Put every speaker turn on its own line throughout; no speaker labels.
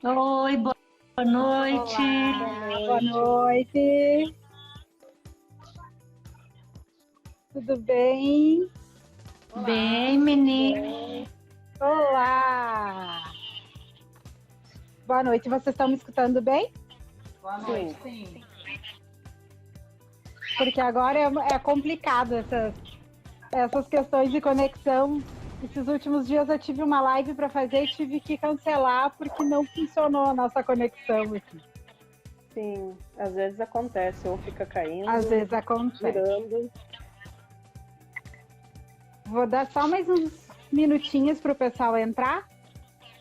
Oi, boa noite.
Olá, boa noite. Tudo bem?
Olá, bem, menina.
Olá. Boa noite, vocês estão me escutando bem?
Boa noite, sim.
Porque agora é complicado essas questões de conexão. Esses últimos dias eu tive uma live para fazer e tive que cancelar porque não funcionou a nossa conexão aqui.
Sim, às vezes acontece, ou fica caindo,
às vezes acontece.
Girando.
Vou dar só mais uns minutinhos para o pessoal entrar.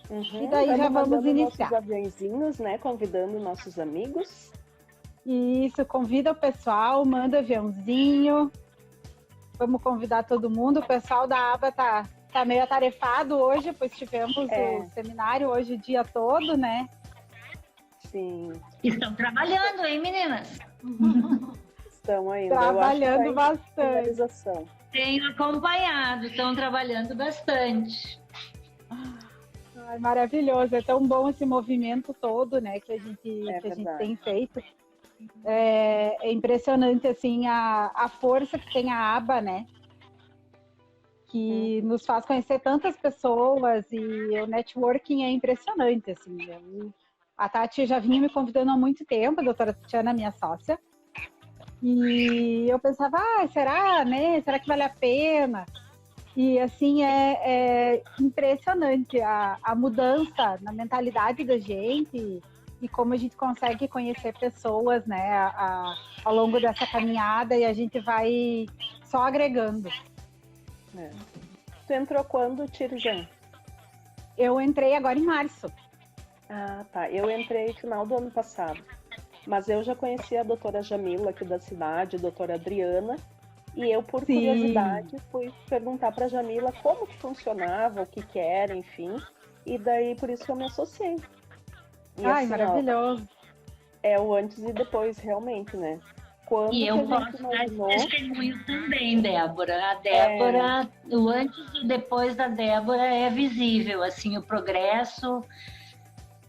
E daí já vamos iniciar.
Nossos aviãozinhos, né? Convidando nossos amigos.
Isso, convida o pessoal, manda aviãozinho. Vamos convidar todo mundo. O pessoal da aba tá meio atarefado hoje, pois tivemos o seminário hoje o dia todo, né?
Sim.
Estão trabalhando, hein, meninas?
Estão ainda.
Trabalhando bastante.
Tenho acompanhado, estão trabalhando bastante.
Ai, maravilhoso, é tão bom esse movimento todo, né, que a gente tem feito. É impressionante, assim, a força que tem a aba, né, que nos faz conhecer tantas pessoas e o networking é impressionante, assim. A Tati já vinha me convidando há muito tempo, a doutora Tatiana, minha sócia, e eu pensava, será, né, será que vale a pena? E, assim, é impressionante a mudança na mentalidade da gente e como a gente consegue conhecer pessoas, né, ao longo dessa caminhada e a gente vai só agregando.
Tu entrou quando, Tirjan?
Eu entrei agora em março.
Ah, tá. Eu entrei no final do ano passado. Mas eu já conhecia a doutora Jamila aqui da cidade, a doutora Adriana, e eu, por curiosidade, fui perguntar para a Jamila como que funcionava, o que era, enfim. E daí, por isso que eu me associei. E,
assim,
maravilhoso. É o antes e depois, realmente, né? Quando
e eu posso dar testemunho também, Débora. A Débora, o antes e depois da Débora é visível, assim, o progresso.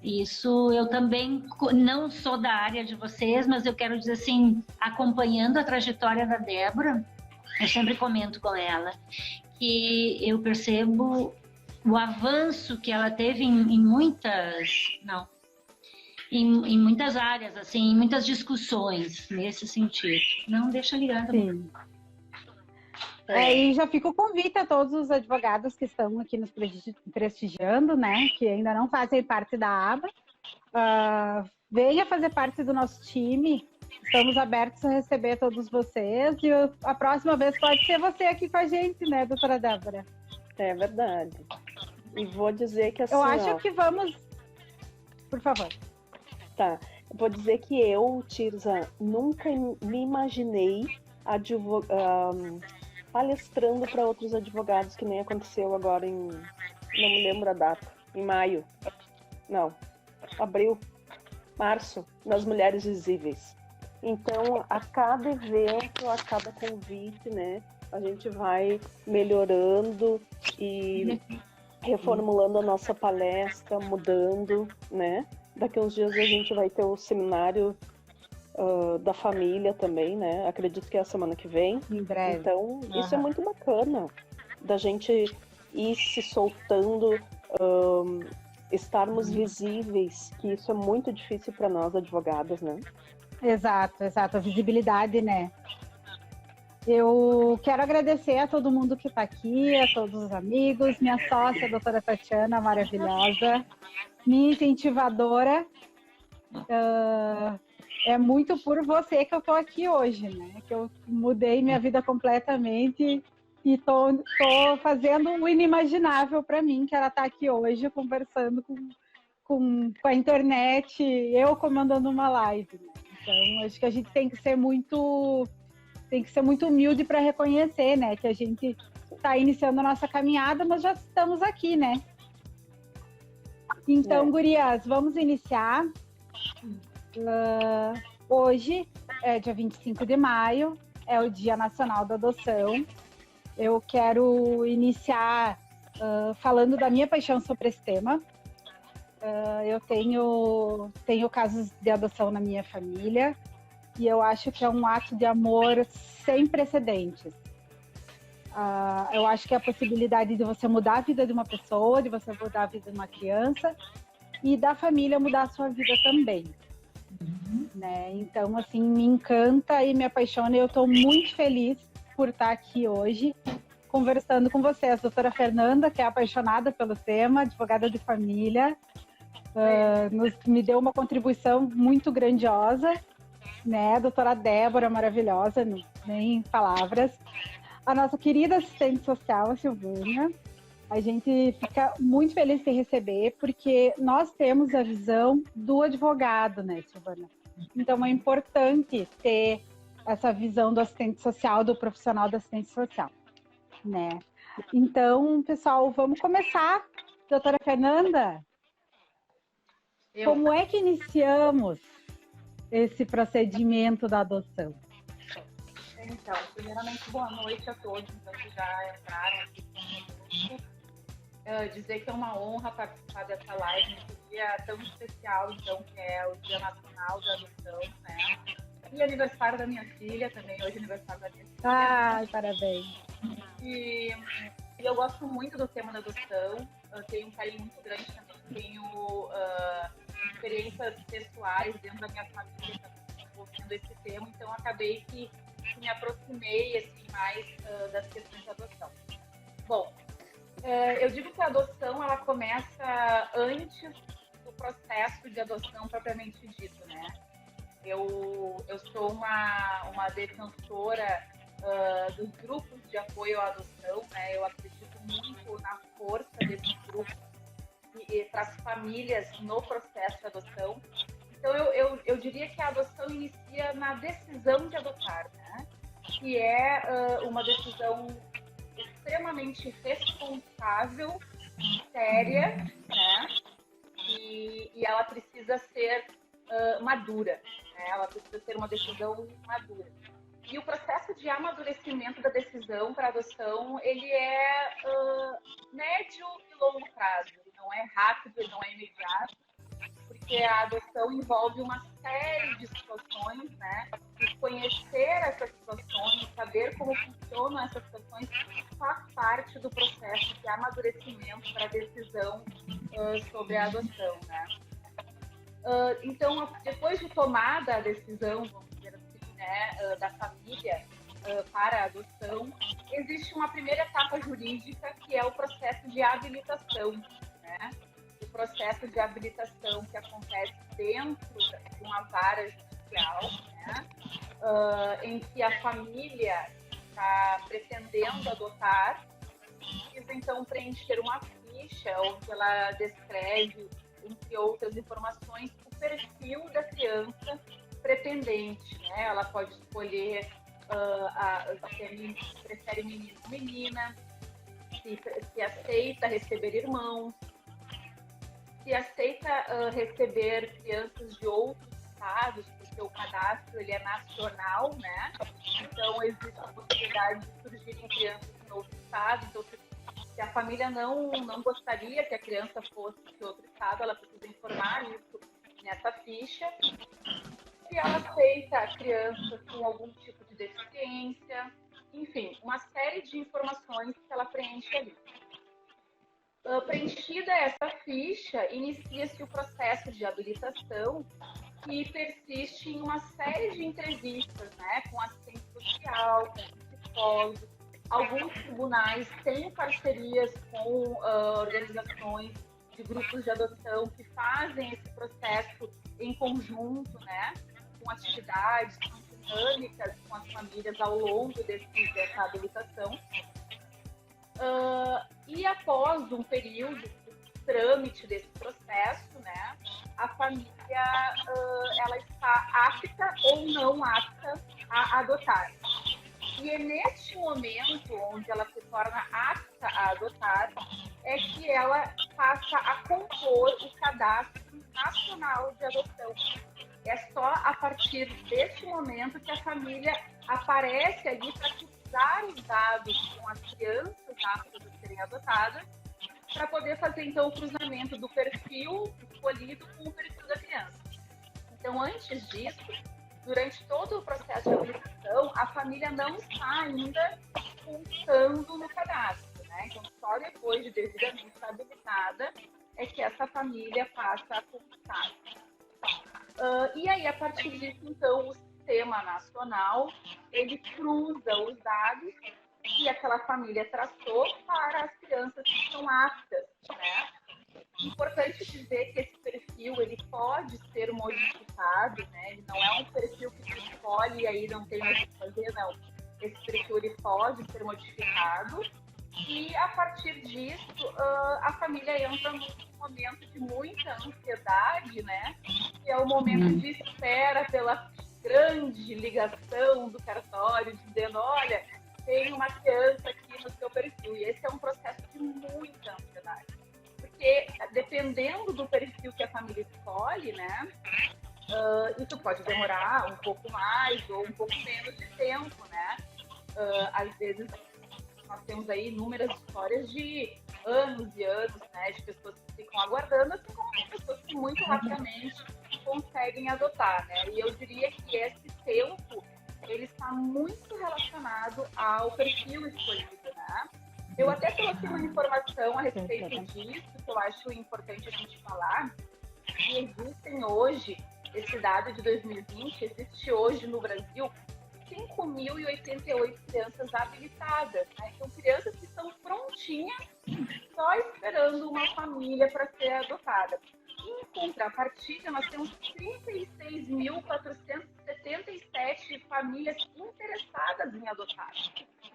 Isso eu também não sou da área de vocês, mas eu quero dizer assim, acompanhando a trajetória da Débora, eu sempre comento com ela que eu percebo o avanço que ela teve em muitas áreas, assim, em muitas discussões nesse sentido. Não deixa ligado.
Sim. E já fica o convite a todos os advogados que estão aqui nos prestigiando, né, que ainda não fazem parte da aba. Venha fazer parte do nosso time. Estamos abertos a receber todos vocês e a próxima vez pode ser você aqui com a gente, né, doutora Débora?
É verdade. E vou dizer que assim,
eu acho que vamos... Por favor.
Tá. Eu vou dizer que eu, Tirza, nunca me imaginei palestrando para outros advogados, que nem aconteceu agora não me lembro a data, em maio. Não, abril, março, nas Mulheres Visíveis. Então, a cada evento, a cada convite, né, a gente vai melhorando e reformulando a nossa palestra, mudando, né? Daqui uns dias a gente vai ter o seminário da família também, né? Acredito que é a semana que vem.
Em breve.
Então, isso é muito bacana, da gente ir se soltando, estarmos visíveis, que isso é muito difícil para nós, advogadas, né?
Exato, a visibilidade, né? Eu quero agradecer a todo mundo que está aqui, a todos os amigos, minha sócia, a doutora Tatiana, maravilhosa, minha incentivadora. É muito por você que eu estou aqui hoje, né? Que eu mudei minha vida completamente e estou fazendo o inimaginável para mim, que era estar aqui hoje conversando com a internet, eu comandando uma live, né? Então, acho que a gente tem que ser muito humilde para reconhecer, né? Que a gente está iniciando a nossa caminhada, mas já estamos aqui, né? Então, gurias, vamos iniciar. Hoje é dia 25 de maio, é o Dia Nacional da Adoção. Eu quero iniciar falando da minha paixão sobre esse tema. Eu tenho casos de adoção na minha família e eu acho que é um ato de amor sem precedentes. Eu acho que é a possibilidade de você mudar a vida de uma pessoa, de você mudar a vida de uma criança e da família mudar a sua vida também. Né? Então, assim, me encanta e me apaixona e eu estou muito feliz por estar aqui hoje conversando com vocês. A doutora Fernanda, que é apaixonada pelo tema, advogada de família, me deu uma contribuição muito grandiosa, né? A doutora Débora, maravilhosa, nem palavras. A nossa querida assistente social, a Silvânia. A gente fica muito feliz de receber, porque nós temos a visão do advogado, né, Silvana? Então, é importante ter essa visão do assistente social, do profissional do assistente social, né? Então, pessoal, vamos começar. Doutora Fernanda, como é que iniciamos esse procedimento da adoção?
Então, primeiramente, boa noite a todos então, que já entraram aqui conosco. Dizer que é uma honra participar dessa live nesse dia tão especial, então, que é o Dia Nacional da Adoção, né? E aniversário da minha filha também, hoje é aniversário da minha filha.
Ai, parabéns.
E eu gosto muito do tema da adoção, eu tenho um carinho muito grande também, tenho experiências pessoais dentro da minha família também, envolvendo esse tema, então acabei que me aproximei assim, mais das questões da adoção. Bom, eu digo que a adoção ela começa antes do processo de adoção propriamente dito, né? Eu sou uma defensora dos grupos de apoio à adoção, né? Eu acredito muito na força desses grupos e para as famílias no processo de adoção. Então, eu diria que a adoção inicia na decisão de adotar, né? Que é uma decisão extremamente responsável, séria, né? E ela precisa ser madura, né? Ela precisa ser uma decisão madura. E o processo de amadurecimento da decisão para adoção, ele é médio e longo prazo. Ele não é rápido, ele não é imediato, porque a adoção envolve uma série de situações, né? E conhecer essas situações, saber como funcionam essas situações, faz parte do processo de amadurecimento para a decisão sobre a adoção, né? Então, depois de tomada a decisão, vamos dizer assim, né, da família para a adoção, existe uma primeira etapa jurídica que é o processo de habilitação, né? O processo de habilitação que acontece dentro de uma vara judicial, né? Em que a família está pretendendo adotar, precisa então preencher uma ficha onde ela descreve, entre outras informações, o perfil da criança pretendente, né? Ela pode escolher se prefere menino ou menina, se aceita receber irmãos, se aceita receber crianças de outros estados, porque o cadastro ele é nacional, né? Então existe a possibilidade de surgirem crianças em outro estado. Então, se a família não gostaria que a criança fosse de outro estado, ela precisa informar isso nessa ficha. Se ela aceita a criança com algum tipo de deficiência, enfim, uma série de informações que ela preenche ali. Preenchida essa ficha, inicia-se o processo de habilitação, que persiste em uma série de entrevistas, né, com assistente social, com psicólogo. Alguns tribunais têm parcerias com organizações de grupos de adoção que fazem esse processo em conjunto, né, com atividades, com dinâmicas com as famílias ao longo dessa habilitação. E após um período de trâmite desse processo, né, a família ela está apta ou não apta a adotar. E é neste momento onde ela se torna apta a adotar é que ela passa a compor o cadastro nacional de adoção. É só a partir deste momento que a família aparece ali para cruzar os dados com as crianças aptas a serem adotadas, para poder fazer então o cruzamento do perfil escolhido com o perfil da criança. Então, antes disso, durante todo o processo de habilitação, a família não está ainda constando no cadastro, né? Então, só depois de devidamente habilitada é que essa família passa a constar. E aí, a partir disso, então, o Sistema Nacional, ele cruza os dados que aquela família traçou para as crianças que são aptas, né? Importante dizer que esse perfil, ele pode ser modificado, né? Ele não é um perfil que se escolhe e aí não tem o que fazer, não. Esse perfil, ele pode ser modificado e, a partir disso, a família entra num momento de muita ansiedade, né? Que é o momento de espera pela grande ligação do cartório, dizendo, olha, tem uma criança aqui no seu perfil. E esse é um processo de muita ansiedade. Porque, dependendo do perfil que a família escolhe, né, isso pode demorar um pouco mais ou um pouco menos de tempo, né? Às vezes, nós temos aí inúmeras histórias de anos e anos, né, de pessoas que ficam aguardando, assim como pessoas que muito rapidamente conseguem adotar, né? E eu diria que esse tempo, ele está muito relacionado ao perfil escolhido, né? Eu até coloquei uma informação a respeito disso, que eu acho importante a gente falar, que existem hoje, esse dado de 2020, existe hoje no Brasil 5.088 crianças habilitadas, né? São crianças que estão prontinhas, só esperando uma família para ser adotada. Em contrapartida, nós temos 36.477 famílias interessadas em adotar.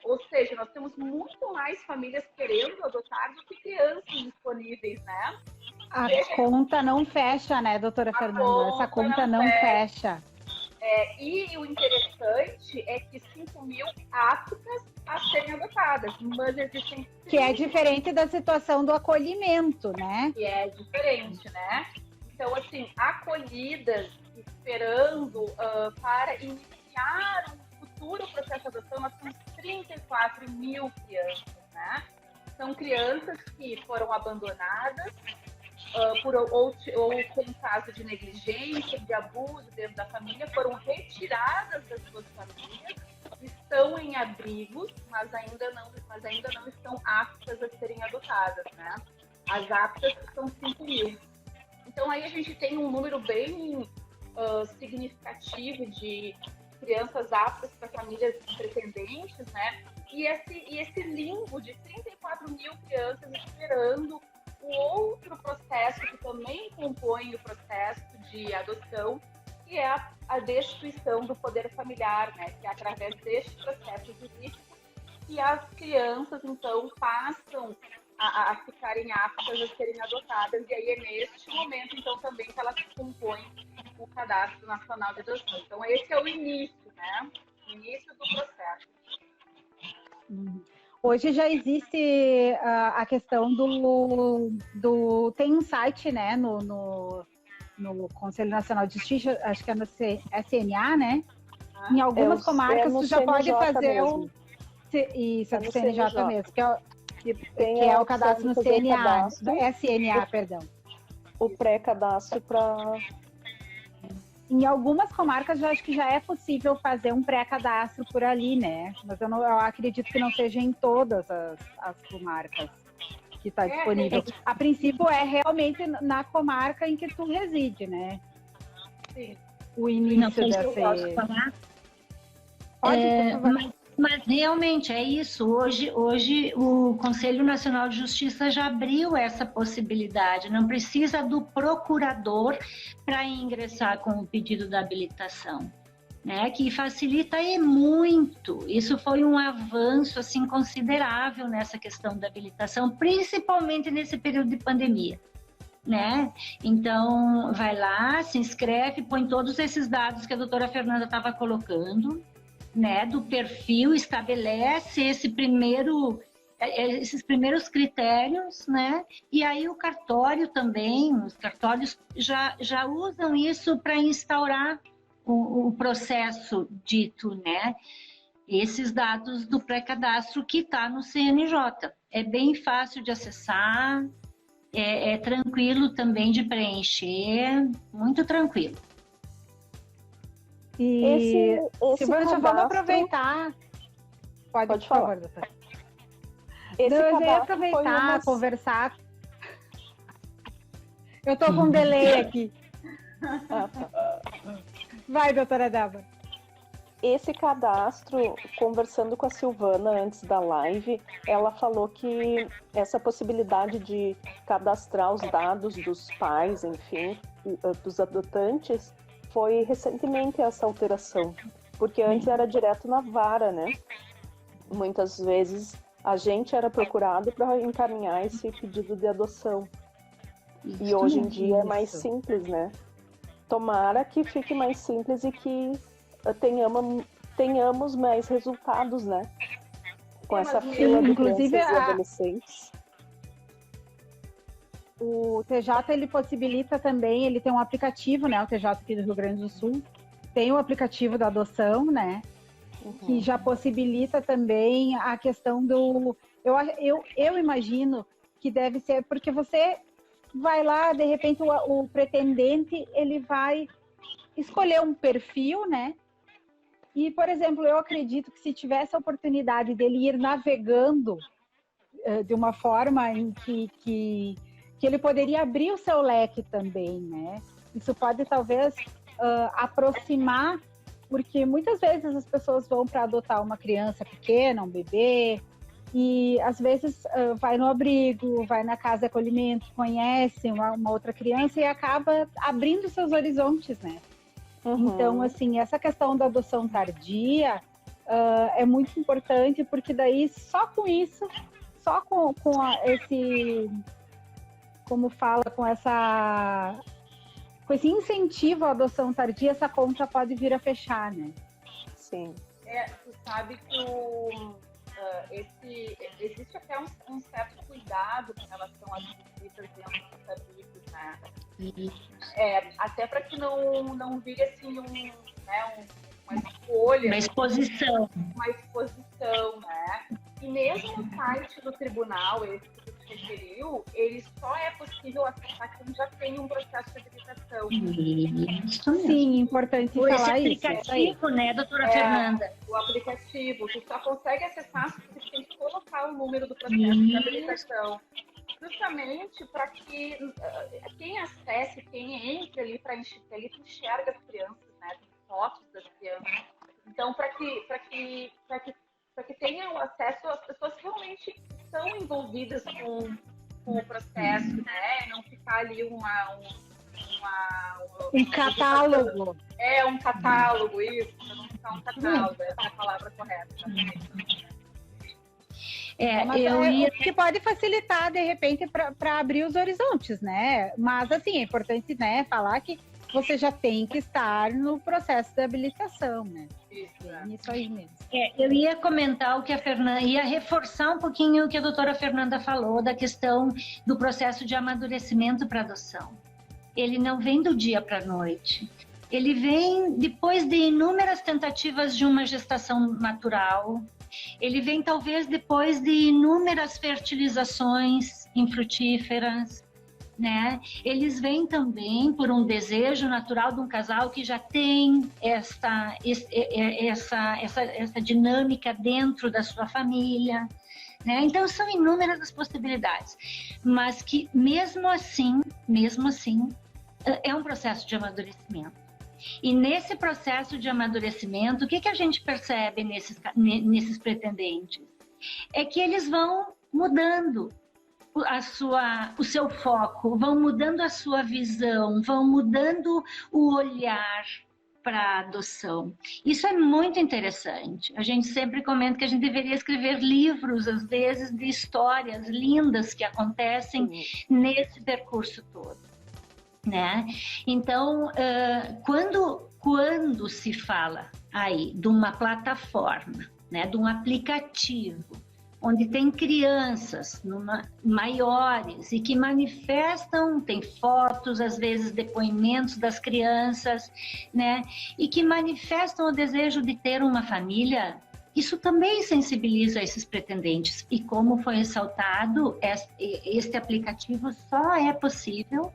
Ou seja, nós temos muito mais famílias querendo adotar do que crianças disponíveis, né?
A conta não fecha, né, doutora Fernanda? Essa conta não fecha.
E o interessante é que 5.000 aptas a serem adotadas, mas existem...
Que é diferente da situação do acolhimento, né?
Que é diferente, né? Então, assim, acolhidas, esperando para iniciar um futuro processo de adoção, nós temos 34 mil crianças, né? São crianças que foram abandonadas, ou com caso de negligência, de abuso dentro da família, foram retiradas das suas famílias, estão em abrigos, mas ainda não estão aptas a serem adotadas, né? As aptas são 5.000. Então aí a gente tem um número bem significativo de crianças aptas para famílias pretendentes, né? E esse limbo de 34 mil crianças esperando o outro processo que também compõe o processo de adoção, que é a destituição do poder familiar, né? Que é através deste processo jurídico que as crianças, então, passam a ficarem aptas a serem adotadas, e aí é neste momento, então, também que elas compõem o Cadastro Nacional de Adoção. Então, esse é o início, né? O início do processo.
Hoje já existe a questão do... Tem um site, né, no Conselho Nacional de Justiça, acho que é no CNA, né? Em algumas comarcas tu já pode fazer isso, é do CNJ mesmo, que é o cadastro no CNA, SNA, perdão.
O pré-cadastro para...
Em algumas comarcas, eu acho que já é possível fazer um pré-cadastro por ali, né? Mas eu acredito que não seja em todas as comarcas que está disponível. A princípio, é realmente na comarca em que tu reside, né?
Sim.
O início dessa...
Posso falar?
Pode, por favor.
Mas realmente é isso. Hoje o Conselho Nacional de Justiça já abriu essa possibilidade. Não precisa do procurador para ingressar com o pedido da habilitação, né? Que facilita e muito. Isso foi um avanço assim considerável nessa questão da habilitação, principalmente nesse período de pandemia, né? Então, vai lá, se inscreve, põe todos esses dados que a doutora Fernanda estava colocando, né, do perfil, estabelece esses primeiros critérios, né? E aí o cartório também, os cartórios já usam isso para instaurar o processo dito, né? Esses dados do pré-cadastro que está no CNJ. É bem fácil de acessar, é tranquilo também de preencher, muito tranquilo.
E, Silvana, já vamos
cadastro-
aproveitar. Pode
falar.
favor, doutora.
Esse
Não, eu ia
cadastro foi
aproveitar, conversar. Eu tô com um delay aqui. Vai, doutora Débora.
Esse cadastro, conversando com a Silvana antes da live, ela falou que essa possibilidade de cadastrar os dados dos pais, enfim, dos adotantes, foi recentemente essa alteração, porque antes era direto na vara, né? Muitas vezes a gente era procurado para encaminhar esse pedido de adoção. E hoje em dia é mais simples, né? Tomara que fique mais simples e que tenhamos mais resultados, né? Com essa fila de
inclusive,
crianças e adolescentes.
O TJ, ele possibilita também, ele tem um aplicativo, né? O TJ aqui do Rio Grande do Sul tem o aplicativo da adoção, né? Que já possibilita também a questão do... Eu imagino que deve ser, porque você vai lá, de repente o pretendente, ele vai escolher um perfil, né? E, por exemplo, eu acredito que se tivesse a oportunidade dele ir navegando de uma forma em que ele poderia abrir o seu leque também, né? Isso pode, talvez, aproximar, porque muitas vezes as pessoas vão para adotar uma criança pequena, um bebê, e às vezes vai no abrigo, vai na casa de acolhimento, conhece uma outra criança e acaba abrindo seus horizontes, né? Então, assim, essa questão da adoção tardia é muito importante, porque daí só com isso, só com esse, como fala, com esse incentivo à adoção tardia, essa conta pode vir a fechar, né?
Sim.
Tu sabe que existe até um certo cuidado com relação às visitas dentro dos abrigos, né? Até para que não vire assim uma escolha.
Uma exposição.
Né? E mesmo no site do tribunal, esse que tu te referiu, ele só é possível acessar quem já tem um processo de habilitação.
Isso mesmo.
Sim, importante
Por esse
falar isso.
aplicativo, né, doutora Fernanda?
O aplicativo, tu só consegue acessar se você tem que colocar o número do processo de habilitação. Justamente para que quem acesse, quem entre ali para enxerga as crianças, né? Tem fotos das crianças. Então, para que tenham acesso, as pessoas realmente estão envolvidas com o processo, né? Não ficar ali um
catálogo.
Um catálogo, isso, para não ficar um catálogo, essa é a palavra correta.
Que pode facilitar, de repente, para abrir os horizontes, né? Mas, assim, é importante, né, falar que você já tem que estar no processo de habilitação, né? Isso aí mesmo.
Eu ia comentar o que a Fernanda, ia reforçar um pouquinho o que a doutora Fernanda falou da questão do processo de amadurecimento para adoção. Ele não vem do dia para a noite. Ele vem depois de inúmeras tentativas de uma gestação natural. Ele vem talvez depois de inúmeras fertilizações infrutíferas, né? Eles vêm também por um desejo natural de um casal que já tem essa dinâmica dentro da sua família, né? Então são inúmeras as possibilidades, mas que mesmo assim é um processo de amadurecimento. E nesse processo de amadurecimento, o que a gente percebe nesses pretendentes? É que eles vão mudando o seu foco, vão mudando a sua visão, vão mudando o olhar para a adoção. Isso é muito interessante. A gente sempre comenta que a gente deveria escrever livros, às vezes, de histórias lindas que acontecem nesse percurso todo. Né? Então, quando se fala aí de uma plataforma, né, de um aplicativo, onde tem crianças maiores e que manifestam, tem fotos, às vezes depoimentos das crianças, né, e que manifestam o desejo de ter uma família, Isso também sensibiliza esses pretendentes. E como foi ressaltado, este aplicativo só é possível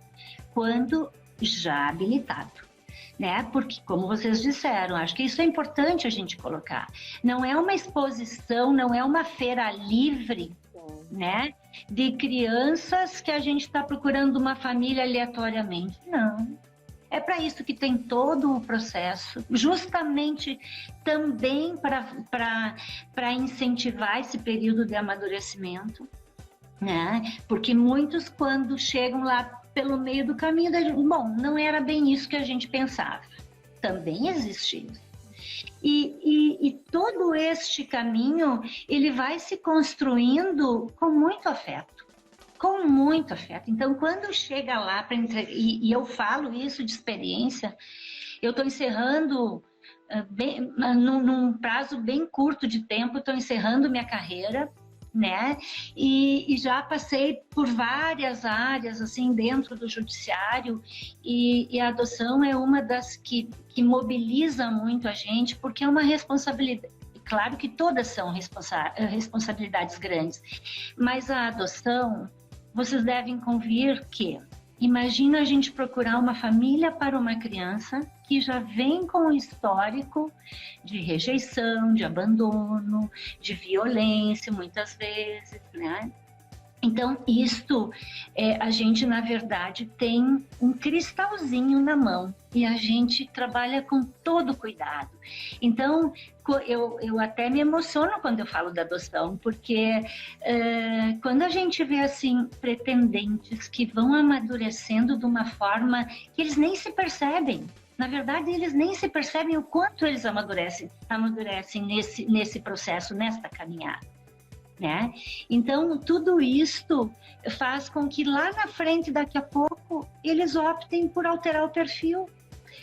quando já habilitado, né? Porque, como vocês disseram, acho que isso é importante a gente colocar. Não é uma exposição, não é uma feira livre, né? De crianças que a gente está procurando uma família aleatoriamente. Não. É para isso que tem todo o processo, justamente também para incentivar esse período de amadurecimento, né? Porque muitos, quando chegam lá pelo meio do caminho, bom, não era bem isso que a gente pensava. Também existe isso. E todo este caminho, ele vai se construindo com muito afeto. Com muito afeto. Então, quando chega lá para entregar, e eu falo isso de experiência, eu estou encerrando, num prazo bem curto de tempo, estou encerrando minha carreira, né? E já passei por várias áreas, assim, dentro do judiciário, e a adoção é uma das que mobiliza muito a gente, porque é uma responsabilidade. Claro que todas são responsabilidades grandes, mas a adoção, vocês devem convir que, imagina a gente procurar uma família para uma criança que já vem com um histórico de rejeição, de abandono, de violência, muitas vezes, né? Então, isto, a gente, na verdade, tem um cristalzinho na mão e a gente trabalha com todo cuidado. Então, eu até me emociono quando eu falo da adoção, porque quando a gente vê, assim, pretendentes que vão amadurecendo de uma forma que eles nem se percebem. Na verdade, eles nem se percebem o quanto eles amadurecem nesse processo, nesta caminhada. Né? Então, tudo isto faz com que lá na frente, daqui a pouco, eles optem por alterar o perfil.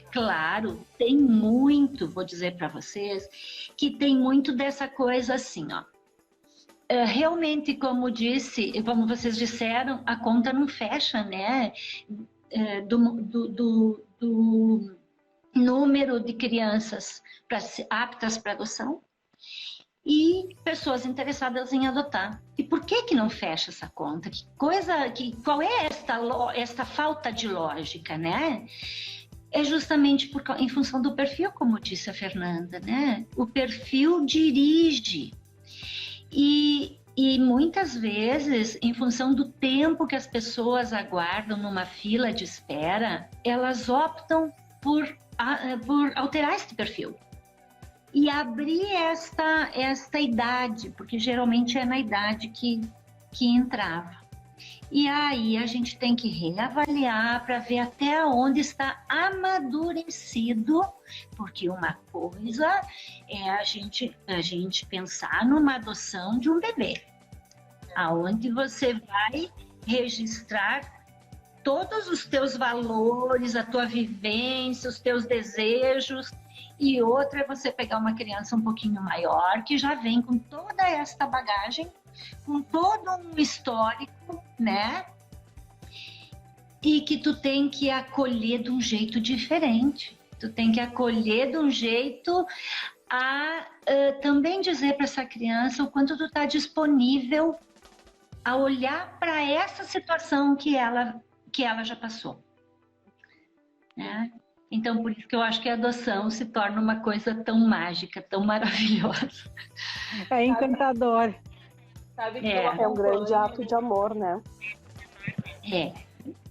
Claro, tem muito, vou dizer para vocês, que tem muito dessa coisa assim, ó. Realmente, como vocês disseram, a conta não fecha, né? Do número de crianças aptas para adoção e pessoas interessadas em adotar. E por que não fecha essa conta? Qual é esta falta de lógica, né? É justamente em função do perfil, como disse a Fernanda, né? O perfil dirige. E muitas vezes, em função do tempo que as pessoas aguardam numa fila de espera, elas optam por alterar esse perfil. E abrir esta idade, porque geralmente é na idade que entrava. E aí a gente tem que reavaliar para ver até onde está amadurecido, porque uma coisa é a gente pensar numa adoção de um bebê, aonde você vai registrar todos os teus valores, a tua vivência, os teus desejos. E outra é você pegar uma criança um pouquinho maior, que já vem com toda esta bagagem, com todo um histórico, né? E que tu tem que acolher de um jeito diferente. Tu tem que acolher de um jeito a também dizer para essa criança o quanto tu está disponível a olhar para essa situação que ela já passou, né? Então, por isso que eu acho que a adoção se torna uma coisa tão mágica, tão maravilhosa.
É encantador.
Sabe que
É um grande ato de amor, né?
É.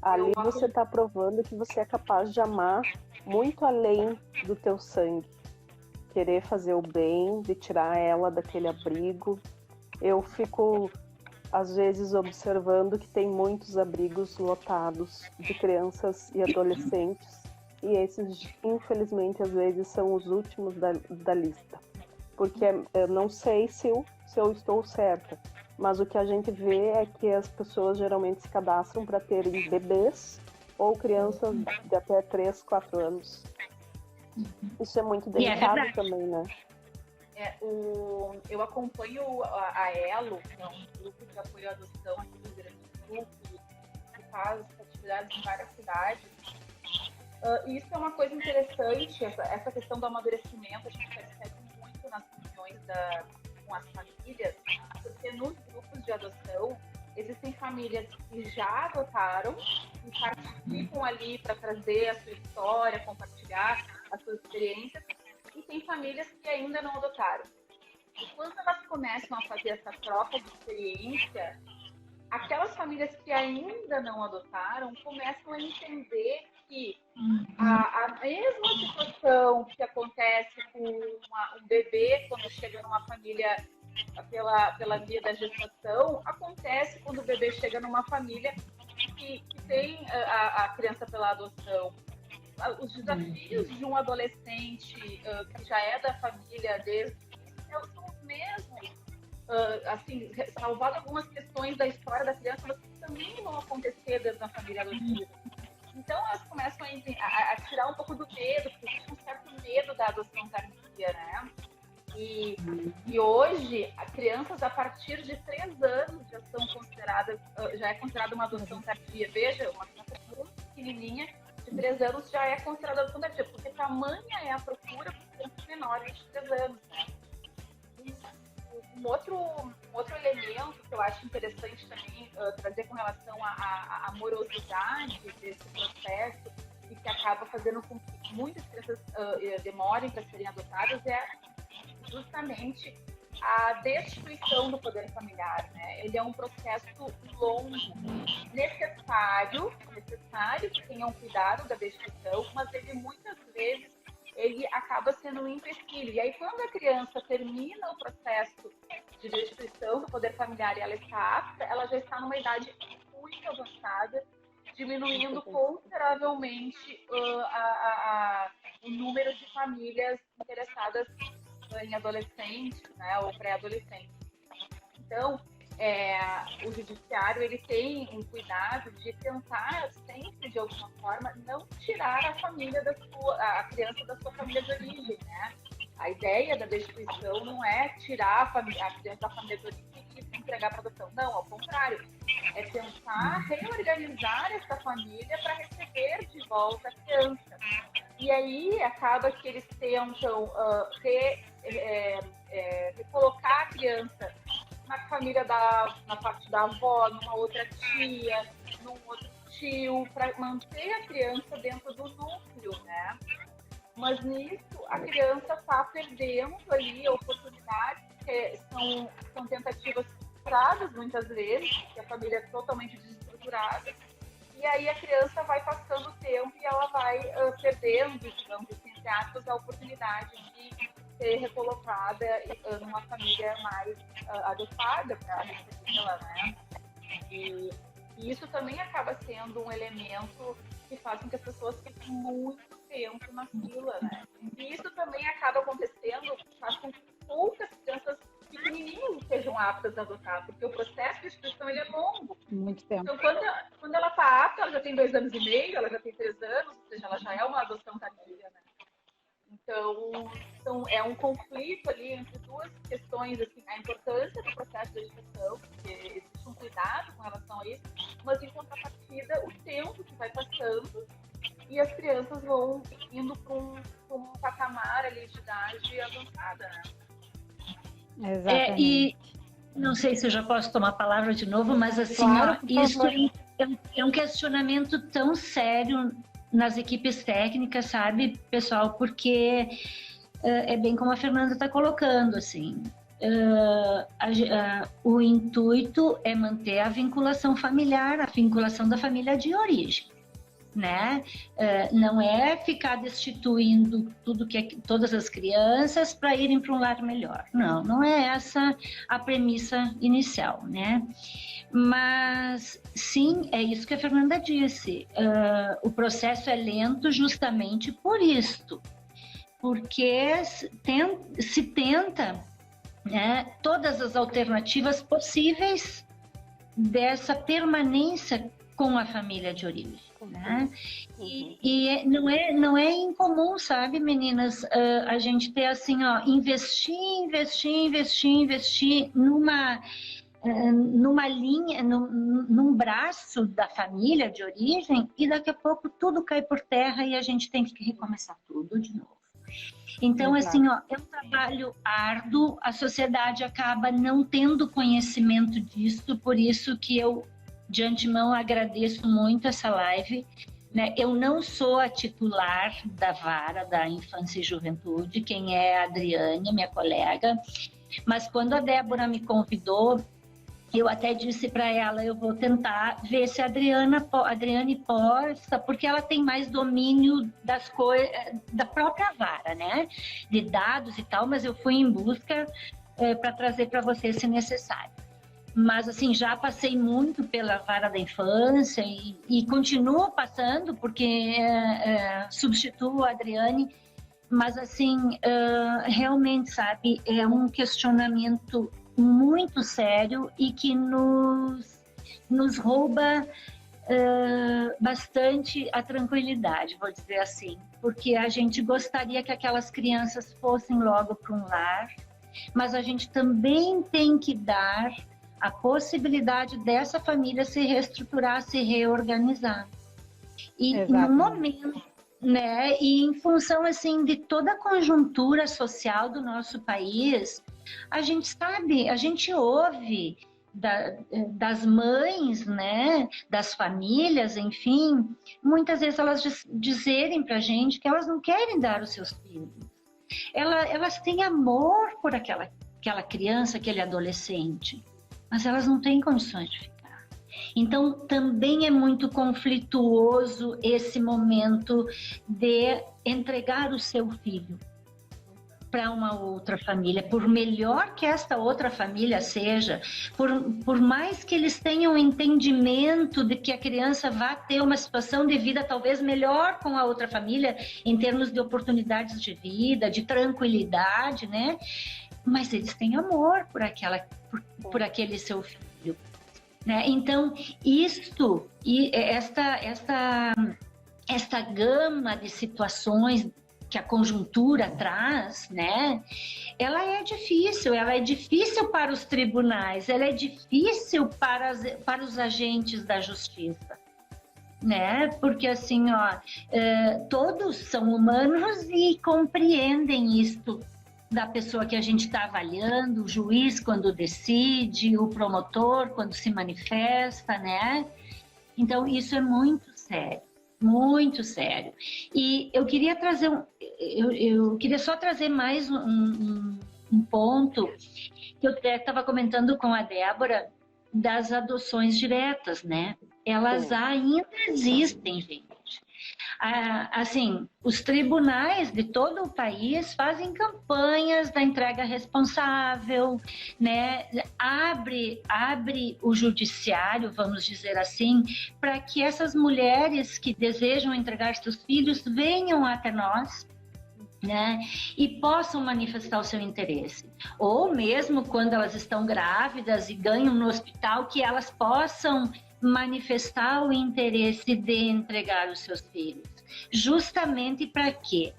Ali você está provando que você é capaz de amar muito além do teu sangue. Querer fazer o bem, de tirar ela daquele abrigo. Eu fico, às vezes, observando que tem muitos abrigos lotados de crianças e adolescentes. E esses, infelizmente, às vezes são os últimos da lista. Porque eu não sei se eu estou certa, mas o que a gente vê é que as pessoas geralmente se cadastram para terem bebês ou crianças de até 3, 4 anos. Isso é muito delicado também, né?
Eu acompanho a ELO, que é um grupo de apoio à adoção aqui do Rio Grande do Sul, que faz atividades em várias cidades. E isso é uma coisa interessante, essa questão do amadurecimento, a gente percebe muito nas reuniões questões com as famílias, porque nos grupos de adoção existem famílias que já adotaram e participam ali para trazer a sua história, compartilhar as suas experiências, e tem famílias que ainda não adotaram. E quando elas começam a fazer essa troca de experiência, aquelas famílias que ainda não adotaram começam a entender que a mesma situação que acontece com um bebê quando chega numa família pela via da gestação, acontece quando o bebê chega numa família que tem a criança pela adoção. Os desafios de um adolescente que já é da família desde são os mesmos. Assim, salvado algumas questões da história da criança, mas também vão acontecer dentro da família adotiva. Então, elas começam a tirar um pouco do medo, porque existe um certo medo da adoção tardia, né? E hoje, crianças a partir de 3 anos já é considerada uma adoção tardia. Veja, uma criança muito pequenininha, de 3 anos, já é considerada adoção tardia, porque tamanha é a procura por crianças menores de 3 anos, né? Um outro elemento que eu acho interessante também trazer com relação à amorosidade desse processo e que acaba fazendo com que muitas crianças demorem para serem adotadas é justamente a destituição do poder familiar, né? Ele é um processo longo, necessário que tenham cuidado da destituição, mas ele muitas vezes ele acaba sendo um empecilho. E aí, quando a criança termina o processo de destituição do poder familiar e ela está apta, ela já está numa idade muito avançada, diminuindo consideravelmente o número de famílias interessadas em adolescentes, né, ou pré-adolescentes. Então, o judiciário ele tem um cuidado de tentar sempre, de alguma forma, não tirar a criança da sua família de origem, né? A ideia da destituição não é tirar a criança da família de origem e entregar para adoção. Não, ao contrário. É tentar reorganizar essa família para receber de volta a criança. E aí acaba que eles tentam recolocar a criança na família na parte da avó, numa outra tia, num outro tio, para manter a criança dentro do núcleo, né? Mas nisso a criança está perdendo ali oportunidades, que são tentativas frustradas muitas vezes, porque a família é totalmente desestruturada, e aí a criança vai passando o tempo e ela vai perdendo, digamos, entre aspas, a oportunidade de ser recolocada numa família mais adequada para ela, né? E isso também acaba sendo um elemento que faz com que as pessoas fiquem muito tempo na fila, né? E isso também acaba acontecendo, faz com que poucas crianças pequenininhas sejam aptas a adotar, porque o processo de instituição ele é longo.
Muito tempo.
Então, quando ela está apta, ela já tem 2 anos e meio, ela já tem 3 anos, ou seja, ela já é uma adoção tardia, né? Então, é um conflito ali entre duas questões, assim, a importância do processo de educação, porque existe um cuidado com relação a isso, mas em contrapartida, o tempo que vai passando e as crianças vão indo para um patamar ali de idade avançada, né?
Exatamente.
E não sei se eu já posso tomar a palavra de novo, mas assim,
claro,
isso é um questionamento tão sério nas equipes técnicas, sabe, pessoal? Porque é bem como a Fernanda está colocando, assim, o intuito é manter a vinculação familiar, a vinculação da família de origem, né? Não é ficar destituindo todas as crianças para irem para um lar melhor. Não é essa a premissa inicial, né? Mas, sim, é isso que a Fernanda disse. O processo é lento justamente por isto. Porque se tenta, né, todas as alternativas possíveis dessa permanência com a família de origem. Né? E não é incomum, sabe, meninas, a gente ter assim, ó, investir numa linha, num braço da família de origem, e daqui a pouco tudo cai por terra e a gente tem que recomeçar tudo de novo. Então, assim, ó, é um trabalho árduo, a sociedade acaba não tendo conhecimento disso, por isso que eu, de antemão, agradeço muito essa live, né? Eu não sou a titular da vara da infância e juventude, quem é a Adriane, minha colega, mas quando a Débora me convidou, eu até disse para ela, eu vou tentar ver se a Adriane possa, porque ela tem mais domínio das coisas, da própria vara, né? De dados e tal, mas eu fui em busca para trazer para você se necessário. Mas, assim, já passei muito pela vara da infância e continuo passando, porque substituo a Adriane, mas, assim, realmente, sabe, é um questionamento muito sério e que nos rouba bastante a tranquilidade, vou dizer assim, porque a gente gostaria que aquelas crianças fossem logo para um lar, mas a gente também tem que dar a possibilidade dessa família se reestruturar, se reorganizar. E no momento, né, e em função assim de toda a conjuntura social do nosso país, a gente sabe, a gente ouve das mães, né, das famílias, enfim, muitas vezes elas dizerem para a gente que elas não querem dar os seus filhos. Elas têm amor por aquela criança, aquele adolescente, mas elas não têm condições de ficar. Então, também é muito conflituoso esse momento de entregar o seu filho para uma outra família, por melhor que esta outra família seja, por mais que eles tenham entendimento de que a criança vai ter uma situação de vida talvez melhor com a outra família, em termos de oportunidades de vida, de tranquilidade, né? Mas eles têm amor por aquele seu filho, né? Então, esta gama de situações que a conjuntura traz, né? Ela é difícil para os tribunais, ela é difícil para os agentes da justiça, né? Porque assim, ó, todos são humanos e compreendem isto da pessoa que a gente está avaliando, o juiz quando decide, o promotor quando se manifesta, né? Então, isso é muito sério. Muito sério. E eu queria trazer eu queria só trazer mais um ponto que eu estava comentando com a Débora das adoções diretas, né? Elas ainda existem, gente. Assim, os tribunais de todo o país fazem campanhas da entrega responsável, né? Abre o judiciário, vamos dizer assim, para que essas mulheres que desejam entregar seus filhos venham até nós, né? E possam manifestar o seu interesse. Ou mesmo quando elas estão grávidas e ganham no hospital, que elas possam manifestar o interesse de entregar os seus filhos. Justamente para quê?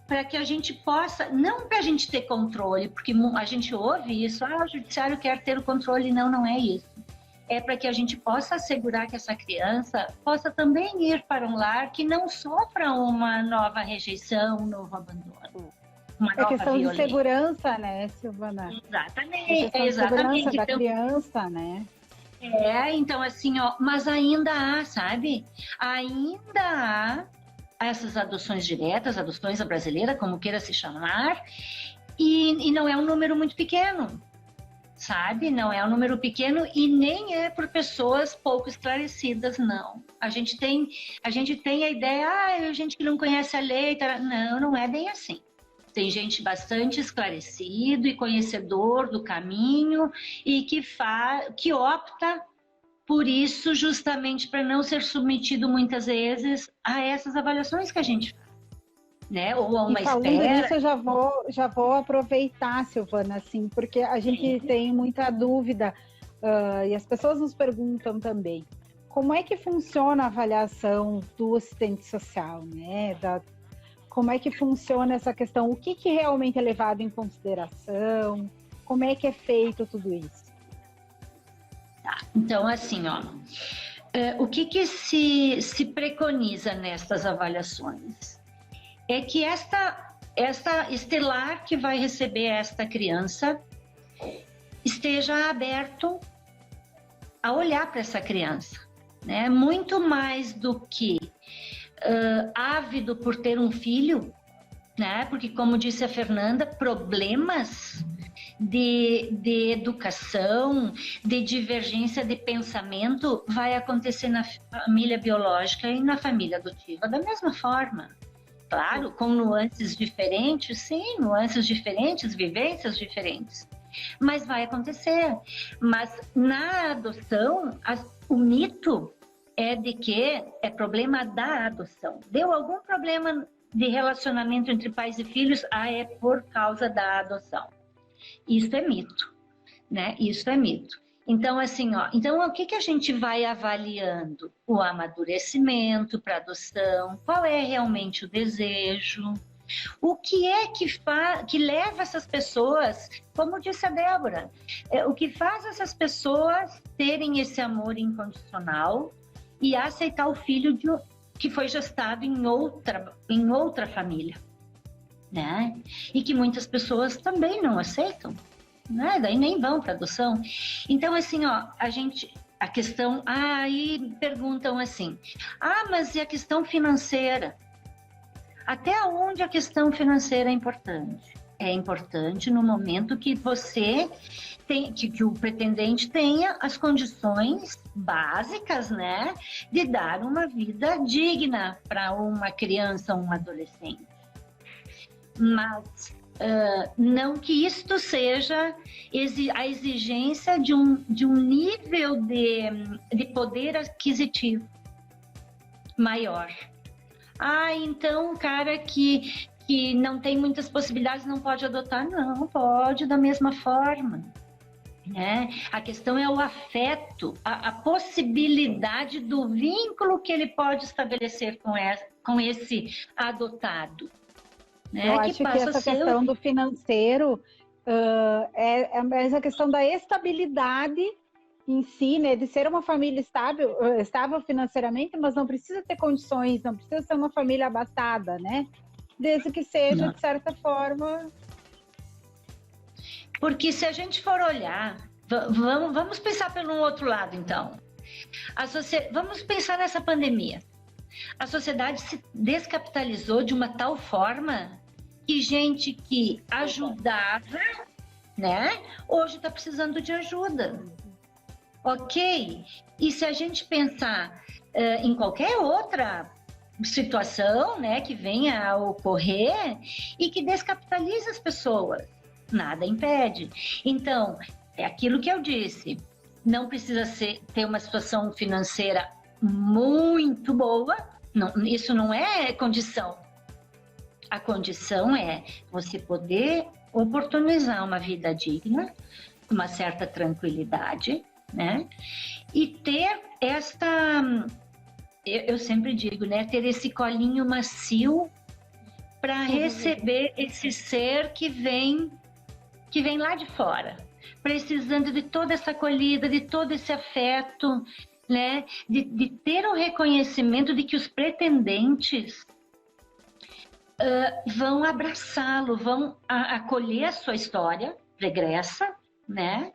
Para que a gente possa, não para a gente ter controle, porque a gente ouve isso, o judiciário quer ter o controle, não é isso. É para que a gente possa assegurar que essa criança possa também ir para um lar que não sofra uma nova rejeição, um novo abandono.
É questão de segurança, né, Silvana?
Exatamente.
É segurança da criança, né?
Então assim, ó, mas ainda há, sabe? Ainda há essas adoções diretas, adoções à brasileira, como queira se chamar, e não é um número muito pequeno, sabe? Não é um número pequeno e nem é por pessoas pouco esclarecidas, não. A gente tem a ideia, gente que não conhece a lei, não é bem assim. Tem gente bastante esclarecido e conhecedor do caminho e que opta por isso justamente para não ser submetido muitas vezes a essas avaliações que a gente faz, né? Ou a uma
espera. Falando disso, eu já vou aproveitar, Silvana, assim, porque a gente tem muita dúvida e as pessoas nos perguntam também como é que funciona a avaliação do assistente social, né? Como é que funciona essa questão? O que realmente é levado em consideração? Como é que é feito tudo isso?
Tá, então assim, ó, o que se preconiza nessas avaliações? É que este lar que vai receber esta criança esteja aberto a olhar para essa criança, né? Muito mais do que ávido por ter um filho, né? Porque, como disse a Fernanda, problemas de educação, de divergência de pensamento vai acontecer na família biológica e na família adotiva da mesma forma. Claro, com nuances diferentes, sim, nuances diferentes, vivências diferentes. Mas vai acontecer. Mas na adoção, o mito é de que é problema da adoção. Deu algum problema de relacionamento entre pais e filhos? É por causa da adoção. Isso é mito, né? Isso é mito. Então, assim, então o que a gente vai avaliando? O amadurecimento para adoção, qual é realmente o desejo, o que é que leva essas pessoas, como disse a Débora, o que faz essas pessoas terem esse amor incondicional e aceitar o filho que foi gestado em outra família, né? E que muitas pessoas também não aceitam, né? Daí nem vão para adoção. Então, assim, a questão, aí perguntam assim, mas e a questão financeira? Até onde a questão financeira é importante? É importante no momento que você que o pretendente tenha as condições básicas, né, de dar uma vida digna para uma criança ou um adolescente. Mas não que isto seja a exigência de um nível de poder aquisitivo maior. Então o cara que não tem muitas possibilidades não pode adotar? Não, pode da mesma forma. Né? A questão é o afeto, a possibilidade do vínculo que ele pode estabelecer com esse adotado. Né?
Eu acho que essa questão do financeiro é essa questão da estabilidade em si, né, de ser uma família estável financeiramente, mas não precisa ter condições, não precisa ser uma família abastada, né? Desde que seja, de certa forma...
Porque se a gente for olhar, vamos pensar pelo outro lado, então. Vamos pensar nessa pandemia. A sociedade se descapitalizou de uma tal forma que gente que ajudava, né, hoje está precisando de ajuda. Ok? E se a gente pensar em qualquer outra situação, né, que venha a ocorrer e que descapitalize as pessoas, nada impede. Então, é aquilo que eu disse, não precisa ter uma situação financeira muito boa, não, isso não é condição. A condição é você poder oportunizar uma vida digna, uma certa tranquilidade, né? E ter eu sempre digo, né? Ter esse colinho macio para receber esse ser que vem lá de fora, precisando de toda essa acolhida, de todo esse afeto, né? De ter o reconhecimento de que os pretendentes vão abraçá-lo, vão acolher a sua história pregressa, né?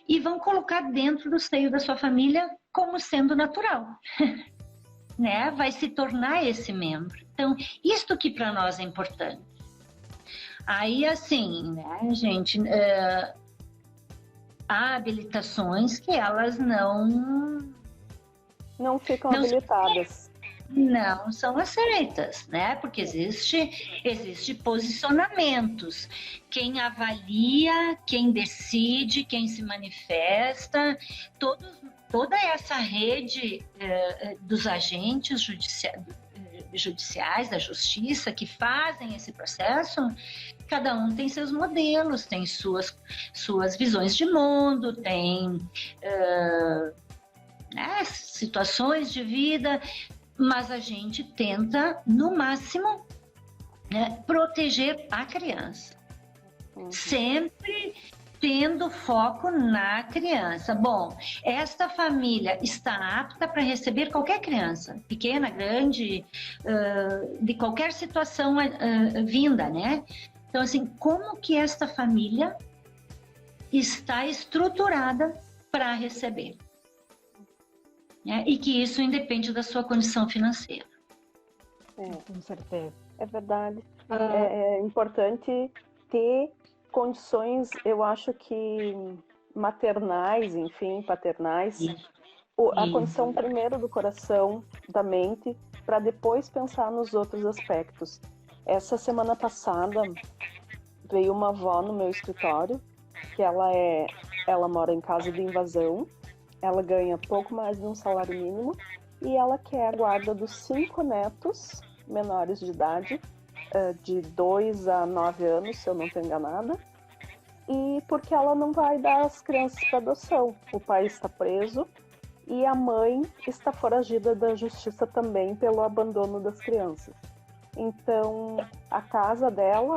E vão colocar dentro do seio da sua família como sendo natural, né? Vai se tornar esse membro. Então, isto que para nós é importante. Aí, assim, né, gente, há habilitações que elas não
ficam habilitadas.
Não são aceitas, né? Porque existe posicionamentos. Quem avalia, quem decide, quem se manifesta, toda essa rede dos agentes judiciais, da justiça, que fazem esse processo, cada um tem seus modelos, tem suas visões de mundo, tem situações de vida, mas a gente tenta, no máximo, né, proteger a criança. Sempre tendo foco na criança. Bom, esta família está apta para receber qualquer criança, pequena, grande, de qualquer situação vinda, né? Então, assim, como que esta família está estruturada para receber? Né? E que isso independe da sua condição financeira.
Com certeza.
É verdade. É importante ter condições, eu acho que maternais, enfim, paternais, a condição primeiro do coração, da mente, para depois pensar nos outros aspectos. Essa semana passada veio uma avó no meu escritório, que ela mora em casa de invasão, ela ganha pouco mais de um salário mínimo e ela quer a guarda dos 5 netos menores de idade, de 2 a 9 anos, se eu não estou enganada, e porque ela não vai dar as crianças para adoção. O pai está preso e a mãe está foragida da justiça também pelo abandono das crianças. Então, a casa dela,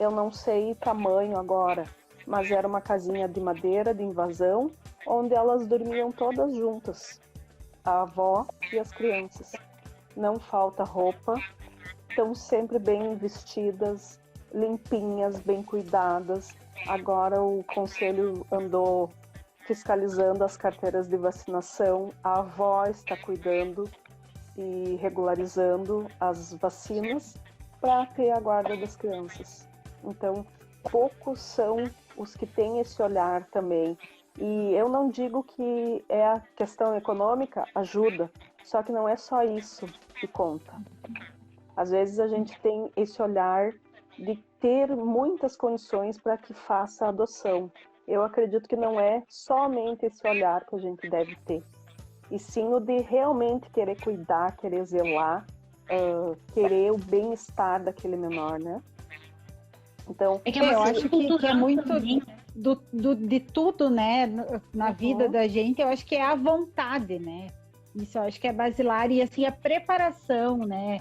eu não sei o tamanho agora, mas era uma casinha de madeira, de invasão, onde elas dormiam todas juntas, a avó e as crianças. Não falta roupa, estão sempre bem vestidas, limpinhas, bem cuidadas. Agora o conselho andou fiscalizando as carteiras de vacinação, a avó está cuidando e regularizando as vacinas para ter a guarda das crianças. Então, poucos são os que têm esse olhar também. E eu não digo que a questão econômica ajuda, só que não é só isso que conta. Às vezes a gente tem esse olhar de ter muitas condições para que faça a adoção. Eu acredito que não é somente esse olhar que a gente deve ter, e sim o de realmente querer cuidar, querer zelar, querer o bem-estar daquele menor, né? Então,
eu acho que é muito de tudo, né, na vida da gente. Eu acho que é a vontade, né? Isso eu acho que é basilar, e assim, a preparação, né?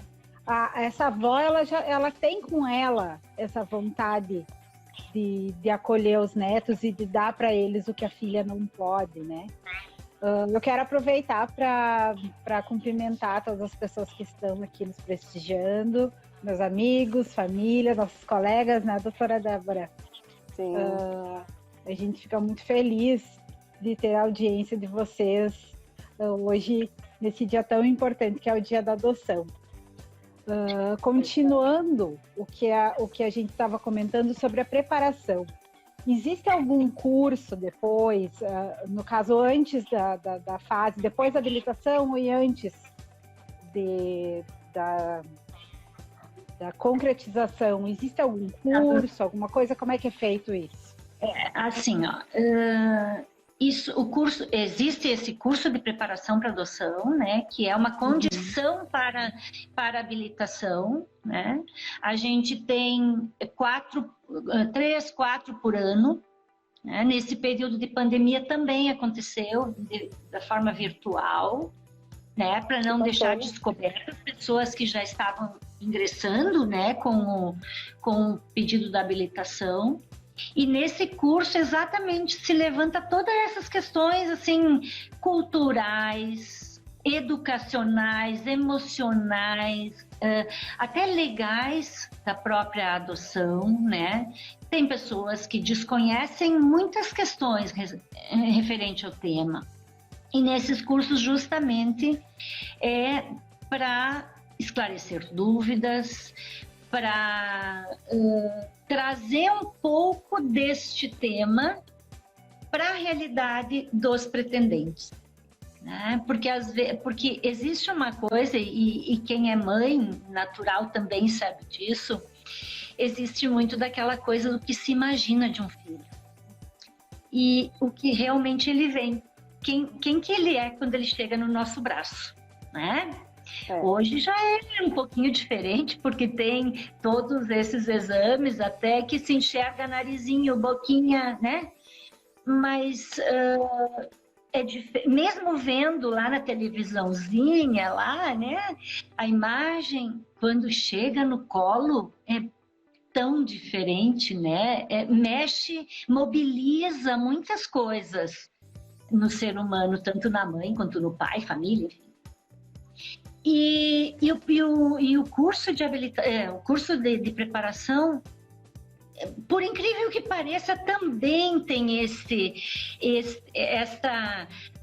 Essa avó, ela tem com ela essa vontade de acolher os netos e de dar para eles o que a filha não pode, né? Eu quero aproveitar para cumprimentar todas as pessoas que estão aqui nos prestigiando, meus amigos, família, nossos colegas, né, doutora Débora?
Sim.
A gente fica muito feliz de ter a audiência de vocês hoje, nesse dia tão importante que é o dia da adoção. Continuando o que a gente estava comentando sobre a preparação, existe algum curso depois, no caso antes da fase, depois da habilitação e antes da concretização, existe algum curso, alguma coisa? Como é que é feito isso?
Assim, ó, existe esse curso de preparação para adoção, né, que é uma condição para habilitação, né? A gente tem 3, 4 por ano, né? Nesse período de pandemia também aconteceu da forma virtual, né, para não deixar descobertas pessoas que já estavam ingressando, né, com o pedido da habilitação. E nesse curso exatamente se levanta todas essas questões assim culturais, educacionais, emocionais, até legais da própria adoção, né? Tem pessoas que desconhecem muitas questões referente ao tema. E nesses cursos justamente é para esclarecer dúvidas, para trazer um pouco deste tema para a realidade dos pretendentes, né? Porque existe uma coisa, e quem é mãe natural também sabe disso, existe muito daquela coisa do que se imagina de um filho e o que realmente ele vem, quem que ele é quando ele chega no nosso braço, né? Hoje já é um pouquinho diferente, porque tem todos esses exames, até que se enxerga narizinho, boquinha, né? Mas mesmo vendo lá na televisãozinha, lá, né? A imagem, quando chega no colo, tão diferente, né? Mexe, mobiliza muitas coisas no ser humano, tanto na mãe quanto no pai, família, enfim. E o curso o curso de preparação, por incrível que pareça, também tem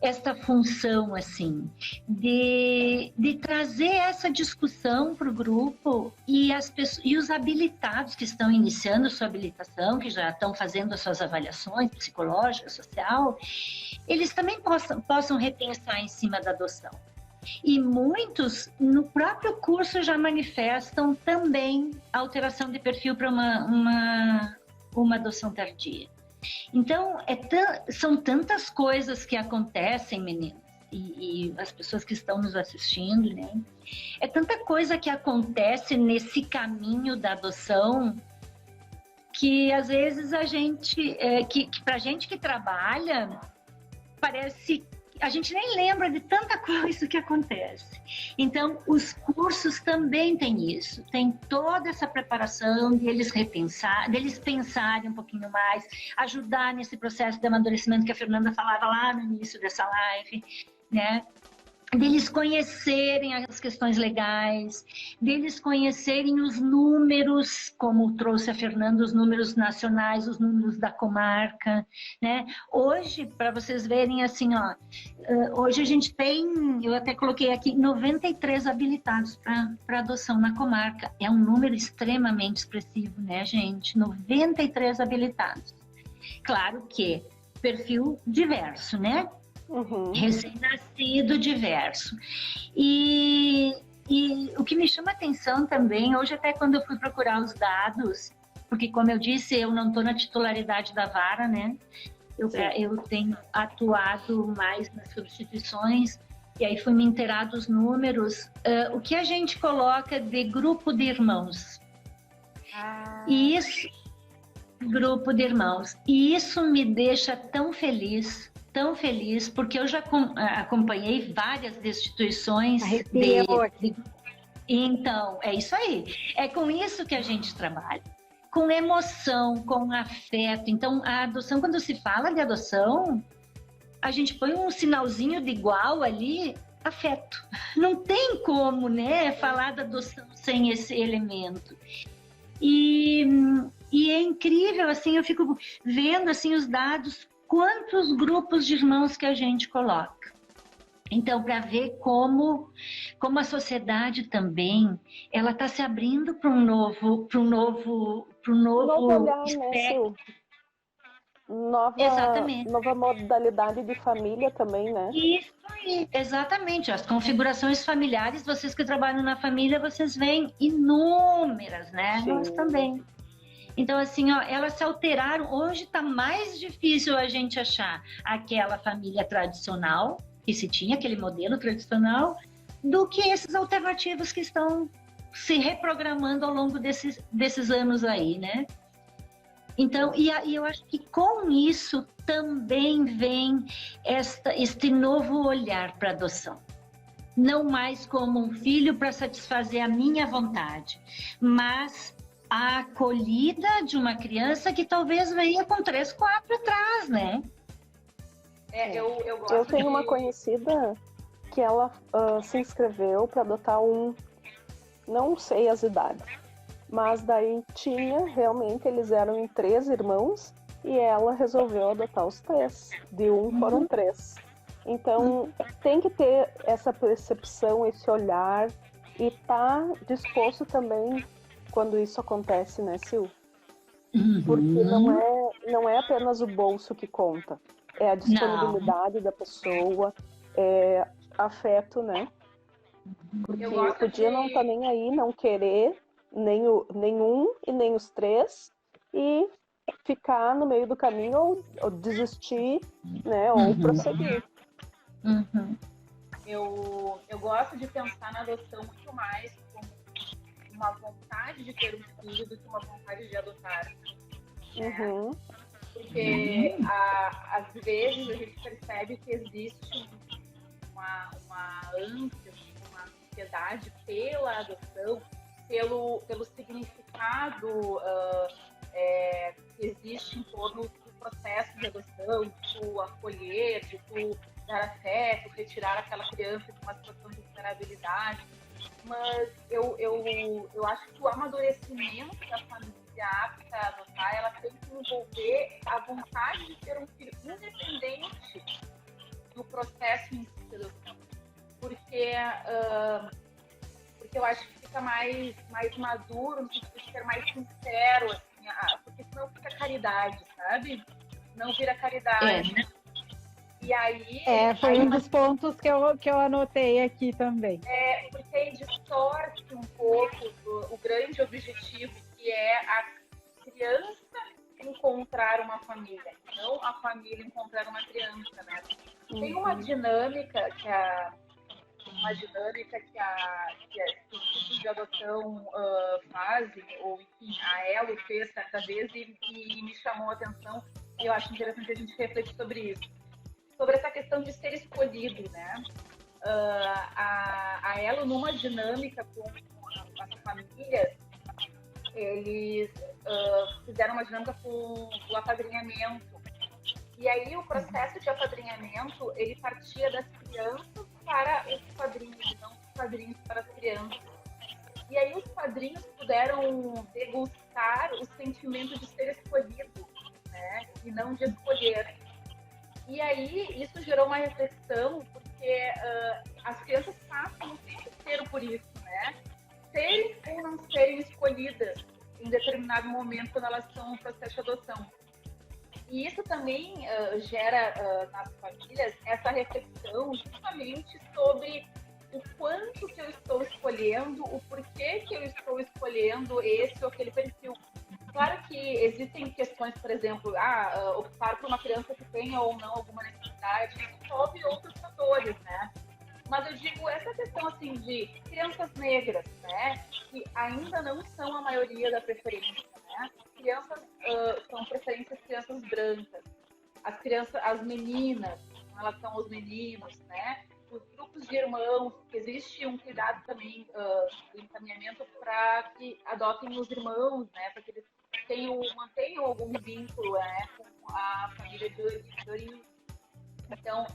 esta função, assim, de trazer essa discussão para o grupo e os habilitados que estão iniciando sua habilitação, que já estão fazendo as suas avaliações psicológicas, social, eles também possam repensar em cima da adoção. E muitos, no próprio curso, já manifestam também alteração de perfil para uma adoção tardia. Então, são tantas coisas que acontecem, meninas, e as pessoas que estão nos assistindo, né? É tanta coisa que acontece nesse caminho da adoção que, às vezes, pra gente que trabalha, parece... A gente nem lembra de tanta coisa que acontece. Então, os cursos também têm isso. Tem toda essa preparação deles pensarem um pouquinho mais, ajudar nesse processo de amadurecimento que a Fernanda falava lá no início dessa live, né? Deles conhecerem as questões legais, deles conhecerem os números, como trouxe a Fernanda, os números nacionais, os números da comarca, né? Hoje, para vocês verem assim, ó, hoje a gente tem, eu até coloquei aqui, 93 habilitados para adoção na comarca. É um número extremamente expressivo, né, gente? 93 habilitados. Claro que perfil diverso, né?
Uhum.
Recém-nascido diverso. E o que me chama atenção também, hoje até quando eu fui procurar os dados, porque como eu disse, eu não estou na titularidade da vara, né? Eu tenho atuado mais nas substituições, e aí fui me inteirar dos números. O que a gente coloca de grupo de irmãos? Grupo de irmãos. E isso me deixa tão feliz, porque eu já acompanhei várias destituições. Então, é isso aí. É com isso que a gente trabalha. Com emoção, com afeto. Então, a adoção, quando se fala de adoção, a gente põe um sinalzinho de igual ali, afeto. Não tem como, né, falar da adoção sem esse elemento. E é incrível, assim, eu fico vendo, assim, os dados, quantos grupos de irmãos que a gente coloca. Então, para ver como a sociedade também, ela está se abrindo para um novo
olhar,
espectro.
Né,
Exatamente.
Nova modalidade de família também, né?
Isso aí, exatamente. As configurações familiares, vocês que trabalham na família, vocês veem inúmeras, né? Sim. Nós também. Então, assim, ó, elas se alteraram. Hoje está mais difícil a gente achar aquela família tradicional, que se tinha, aquele modelo tradicional, do que esses alternativos que estão se reprogramando ao longo desses anos aí, né? Então, e eu acho que com isso também vem este novo olhar para a adoção. Não mais como um filho para satisfazer a minha vontade, mas a acolhida de uma criança que talvez venha com 3, 4 atrás, né?
Eu tenho uma conhecida que ela se inscreveu para adotar não sei as idades, mas daí realmente eles eram em 3 irmãos e ela resolveu adotar os 3, de foram 3. Então tem que ter essa percepção, esse olhar e estar disposto também quando isso acontece, né, Sil? Porque não é apenas o bolso que conta, é a disponibilidade da pessoa, é afeto, né? Porque podia não estar nem aí, não querer nenhum e nem os 3 e ficar no meio do caminho ou desistir, né? Ou prosseguir.
Eu gosto de pensar na adoção muito mais como uma vontade de ter um filho do que uma vontade de adotar. Né? Porque às vezes a gente percebe que existe uma ânsia, uma ansiedade pela adoção, pelo significado que existe em torno do processo de adoção, de tu acolher, de tu dar afeto, retirar aquela criança de uma situação de vulnerabilidade. Mas eu acho que o amadurecimento da família apta a adotar, ela tem que envolver a vontade de ter um filho independente do processo em si de adoção. Porque eu acho que fica mais maduro, no sentido de ser mais sincero, assim, porque senão fica caridade, sabe? Não vira caridade. E aí...
foi um dos pontos que eu anotei aqui também.
Porque aí distorce um pouco o grande objetivo, que é a criança encontrar uma família, não a família encontrar uma criança, né? Tem uma dinâmica que os grupos de adoção fazem, ou enfim, a Elo fez certa vez e me chamou a atenção, e eu acho interessante a gente refletir sobre isso. Sobre essa questão de ser escolhido, né? A Elo, numa dinâmica com as famílias, eles fizeram uma dinâmica com o apadrinhamento. E aí o processo de apadrinhamento, ele partia das crianças para os padrinhos, não os padrinhos para as crianças. E aí os padrinhos puderam degustar o sentimento de ser escolhido, né? E não de escolher. E aí isso gerou uma reflexão, porque as crianças passam o tempo inteiro por isso, né? Serem ou não serem escolhidas em determinado momento quando elas estão no processo de adoção. E isso também gera nas famílias essa reflexão justamente sobre o quanto que eu estou escolhendo, o porquê que eu estou escolhendo esse ou aquele perfil. Claro que existem questões, por exemplo, optar por uma criança que tenha ou não alguma necessidade, isso envolve outros fatores, né? Mas eu digo essa questão assim de crianças negras, né, que ainda não são a maioria da preferência, né? Crianças são preferências crianças brancas, as meninas com relação aos meninos, né? Os grupos de irmãos, que existe um cuidado também do encaminhamento para que adotem os irmãos, né, para que eles mantenham algum vínculo, né, com a família de origem. Então,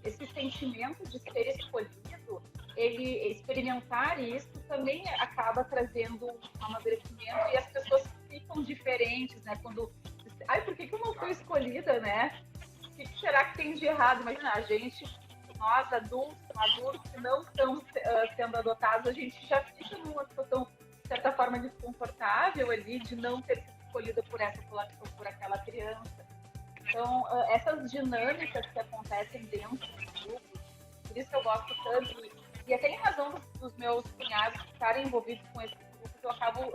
esse sentimento de ser escolhido, experimentar isso também acaba trazendo um amadurecimento, e as pessoas ficam diferentes, né? Quando, por que eu não fui escolhida, né? O que será que tem de errado? Imagina, nós adultos, maduros, que não estamos sendo adotados, a gente já fica numa situação, de certa forma, desconfortável ali, de não ter sido escolhida por aquela criança. Então, essas dinâmicas que acontecem dentro dos grupos, por isso que eu gosto tanto, e até em razão dos meus cunhados estarem envolvidos com esses grupos, eu acabo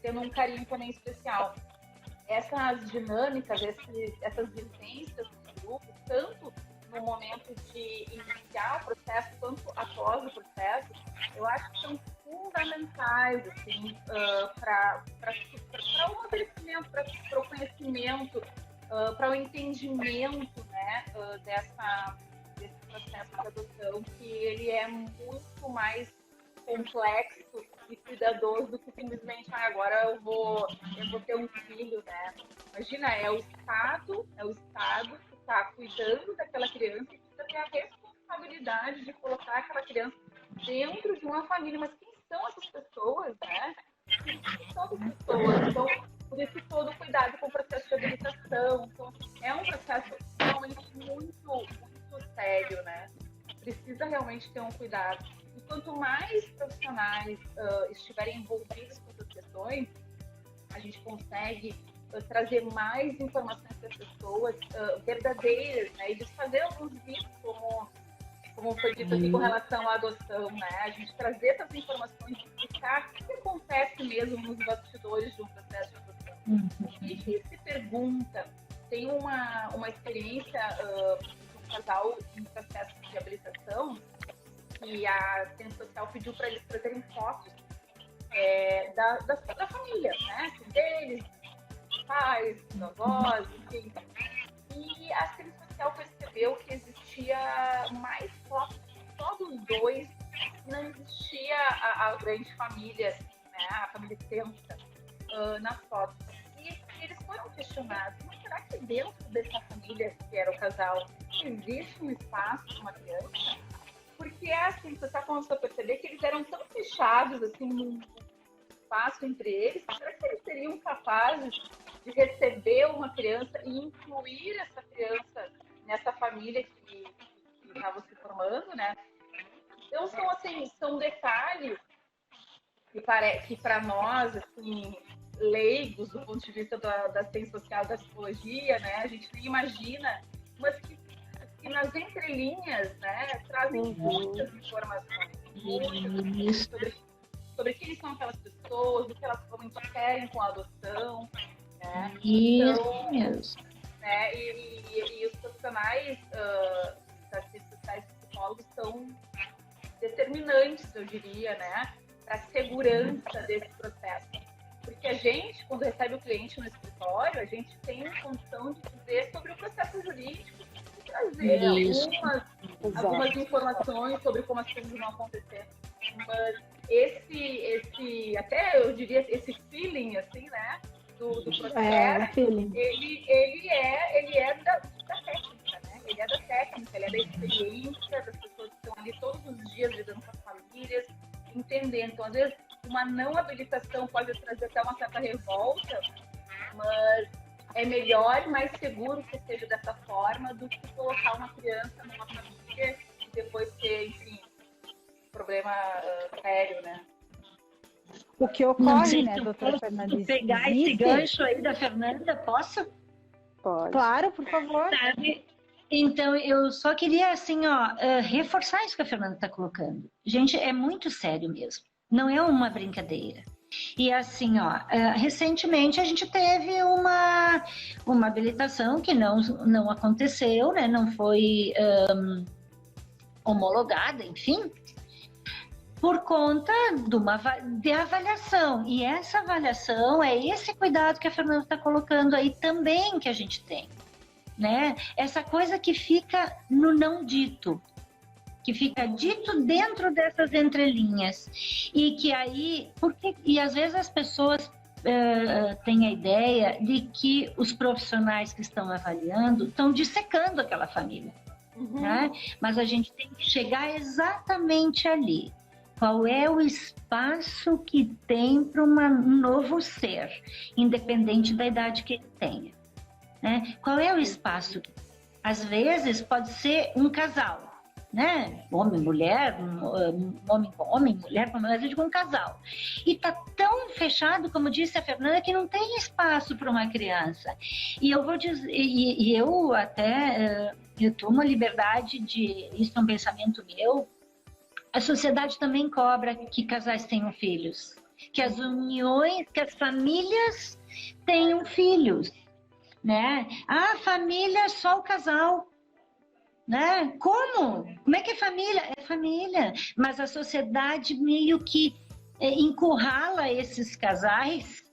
tendo um carinho também especial. Essas dinâmicas, essas vivências dos grupos, tanto no momento de iniciar o processo, quanto após o processo, eu acho que são fundamentais, assim, para o amadurecimento, para o conhecimento, para o entendimento, né, desse processo de adoção, que ele é muito mais complexo e cuidadoso do que simplesmente agora eu vou ter um filho, né? Imagina, é o Estado que está cuidando daquela criança e precisa ter a responsabilidade de colocar aquela criança dentro de uma família. Mas quem são essas pessoas, né? Quem são essas pessoas? Então, por isso todo cuidado com o processo de habilitação. Então, é um processo realmente muito, muito sério, né? Precisa realmente ter um cuidado. E quanto mais profissionais estiverem envolvidos com essas questões, a gente consegue trazer mais informações para as pessoas verdadeiras, né? E desfazer alguns mitos, como foi dito aqui com relação à adoção, né? A gente trazer essas informações e explicar o que acontece mesmo nos bastidores de um processo de adoção. O que se pergunta? Tem uma experiência de um casal em processo de habilitação, que a assistência social pediu para eles trazerem fotos da família, né? Assim, deles, pais, avós, enfim. E a assistência social percebeu que existia mais fotos só dos dois, não existia casal, grande família, assim, né? A família extensa, nas fotos. E eles foram questionados, mas será que dentro dessa família, que era o casal, existe um espaço para uma criança? Porque assim, você está começando a perceber que eles eram tão fechados, assim, num espaço entre eles, será que eles seriam capazes de receber uma criança e incluir essa criança nessa família que estava se formando, né? Então, são detalhes que para nós, assim, leigos, do ponto de vista da ciência social, da psicologia, né? A gente nem imagina, mas que nas entrelinhas, né, trazem muitas informações sobre quem são aquelas pessoas, o que elas querem com a adoção, né? Então, né, e os profissionais das ciências sociais e psicólogos são determinantes, eu diria, né, para a segurança desse processo. Porque a gente, quando recebe o cliente no escritório, a gente tem condição de dizer sobre o processo jurídico, trazer algumas informações sobre como as coisas vão acontecer. Mas até eu diria, esse feeling, assim, né, do processo, ele é da técnica, né? Ele é da técnica, ele é da experiência das pessoas que estão ali todos os dias lidando com as famílias, entendendo. Então, às vezes, uma não habilitação pode trazer até uma certa revolta, mas é melhor e mais seguro que seja dessa forma do que colocar uma criança numa família e depois ter, enfim, problema sério, né?
O que ocorre, né, doutora Fernanda?
Pegar esse gancho aí da Fernanda, posso?
Pode.
Claro, por favor.
Sabe? Então, eu só queria, assim, reforçar isso que a Fernanda está colocando. Gente, é muito sério mesmo. Não é uma brincadeira. E assim, recentemente a gente teve uma habilitação que não aconteceu, né? Não foi homologada, enfim, por conta de avaliação. E essa avaliação é esse cuidado que a Fernanda está colocando aí também que a gente tem, né? Essa coisa que fica no não dito, que fica dito dentro dessas entrelinhas e que aí, e às vezes as pessoas têm a ideia de que os profissionais que estão avaliando estão dissecando aquela família, né? Mas a gente tem que chegar exatamente ali. Qual é o espaço que tem para um novo ser, independente da idade que ele tenha, né? Qual é o espaço? Às vezes pode ser um casal, né? Homem, mulher, homem com homem, mulher com mulher, com um casal. E tá tão fechado, como disse a Fernanda, que não tem espaço para uma criança. E eu vou dizer, eu até eu tomo a liberdade de, isso é um pensamento meu, a sociedade também cobra que casais tenham filhos, que as uniões, que as famílias tenham filhos, né? A família é só o casal. Né? Como? Como é que é família? É família. Mas a sociedade meio que encurrala esses casais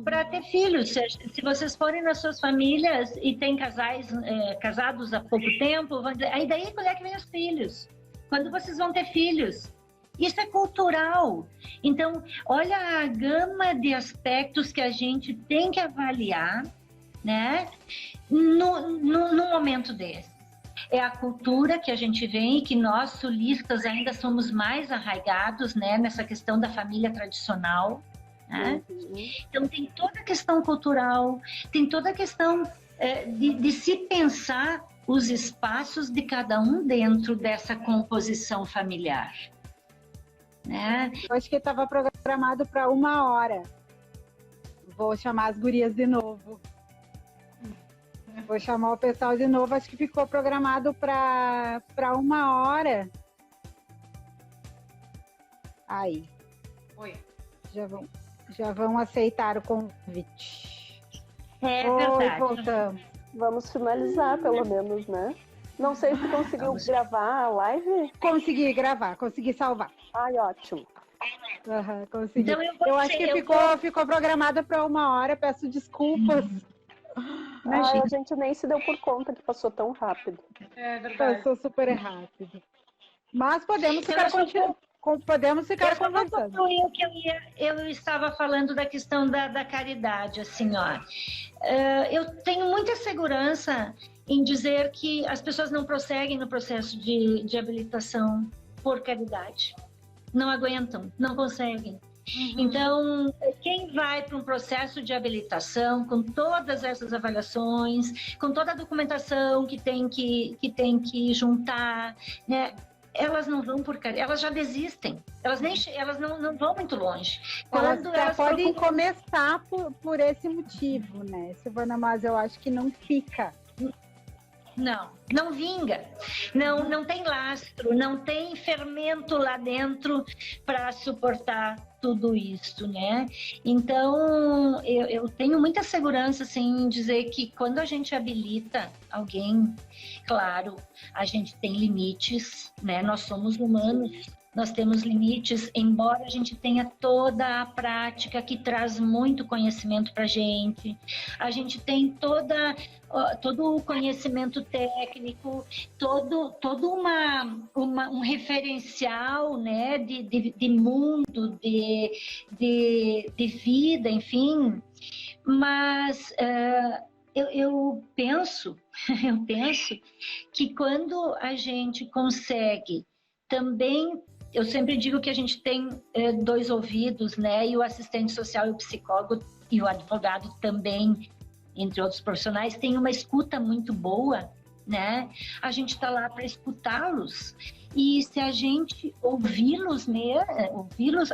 para ter filhos. Se vocês forem nas suas famílias e tem casais casados há pouco tempo, vão dizer, aí daí quando é que vem os filhos? Quando vocês vão ter filhos? Isso é cultural. Então, olha a gama de aspectos que a gente tem que avaliar, né? No momento desse. É a cultura que a gente vem e que nós, sulistas, ainda somos mais arraigados, né, nessa questão da família tradicional, né? Então, tem toda a questão cultural, tem toda a questão de se pensar os espaços de cada um dentro dessa composição familiar, né?
Eu acho que estava programado para 1 hora. Vou chamar as gurias de novo. Vou chamar o pessoal de novo, acho que ficou programado para 1 hora. Aí.
Oi.
Já vão aceitar o convite.
É verdade.
Voltamos.
Vamos finalizar, pelo menos, né? Não sei se conseguiu gravar a live.
Consegui gravar, consegui salvar.
Ai, ótimo.
Consegui.
Então
eu acho que ficou programado para 1 hora, peço desculpas.
A gente nem se deu por conta que passou tão rápido.
É verdade.
Passou super rápido. Mas podemos ficar podemos ficar
eu
conversando.
vou concluir o que eu estava falando da questão da caridade, assim, ó. Eu tenho muita segurança em dizer que as pessoas não prosseguem no processo de habilitação por caridade. Não aguentam, não conseguem. Então, quem vai para um processo de habilitação, com todas essas avaliações, com toda a documentação que tem que juntar, né? Elas não vão por caridade, elas já desistem, elas não vão muito longe.
Elas podem começar por esse motivo, né, Silvana, mas eu acho que não fica.
Não vinga, não tem lastro, não tem fermento lá dentro para suportar tudo isso, né? Então, eu tenho muita segurança, assim, em dizer que quando a gente habilita alguém, claro, a gente tem limites, né? Nós somos humanos, nós temos limites, embora a gente tenha toda a prática que traz muito conhecimento para a gente tem todo o conhecimento técnico, todo um referencial, né, de mundo, de vida, enfim, mas eu penso que quando a gente consegue também, eu sempre digo que a gente tem 2 ouvidos, né? E o assistente social e o psicólogo e o advogado também, entre outros profissionais, tem uma escuta muito boa, né? A gente está lá para escutá-los. E se a gente ouvi-los,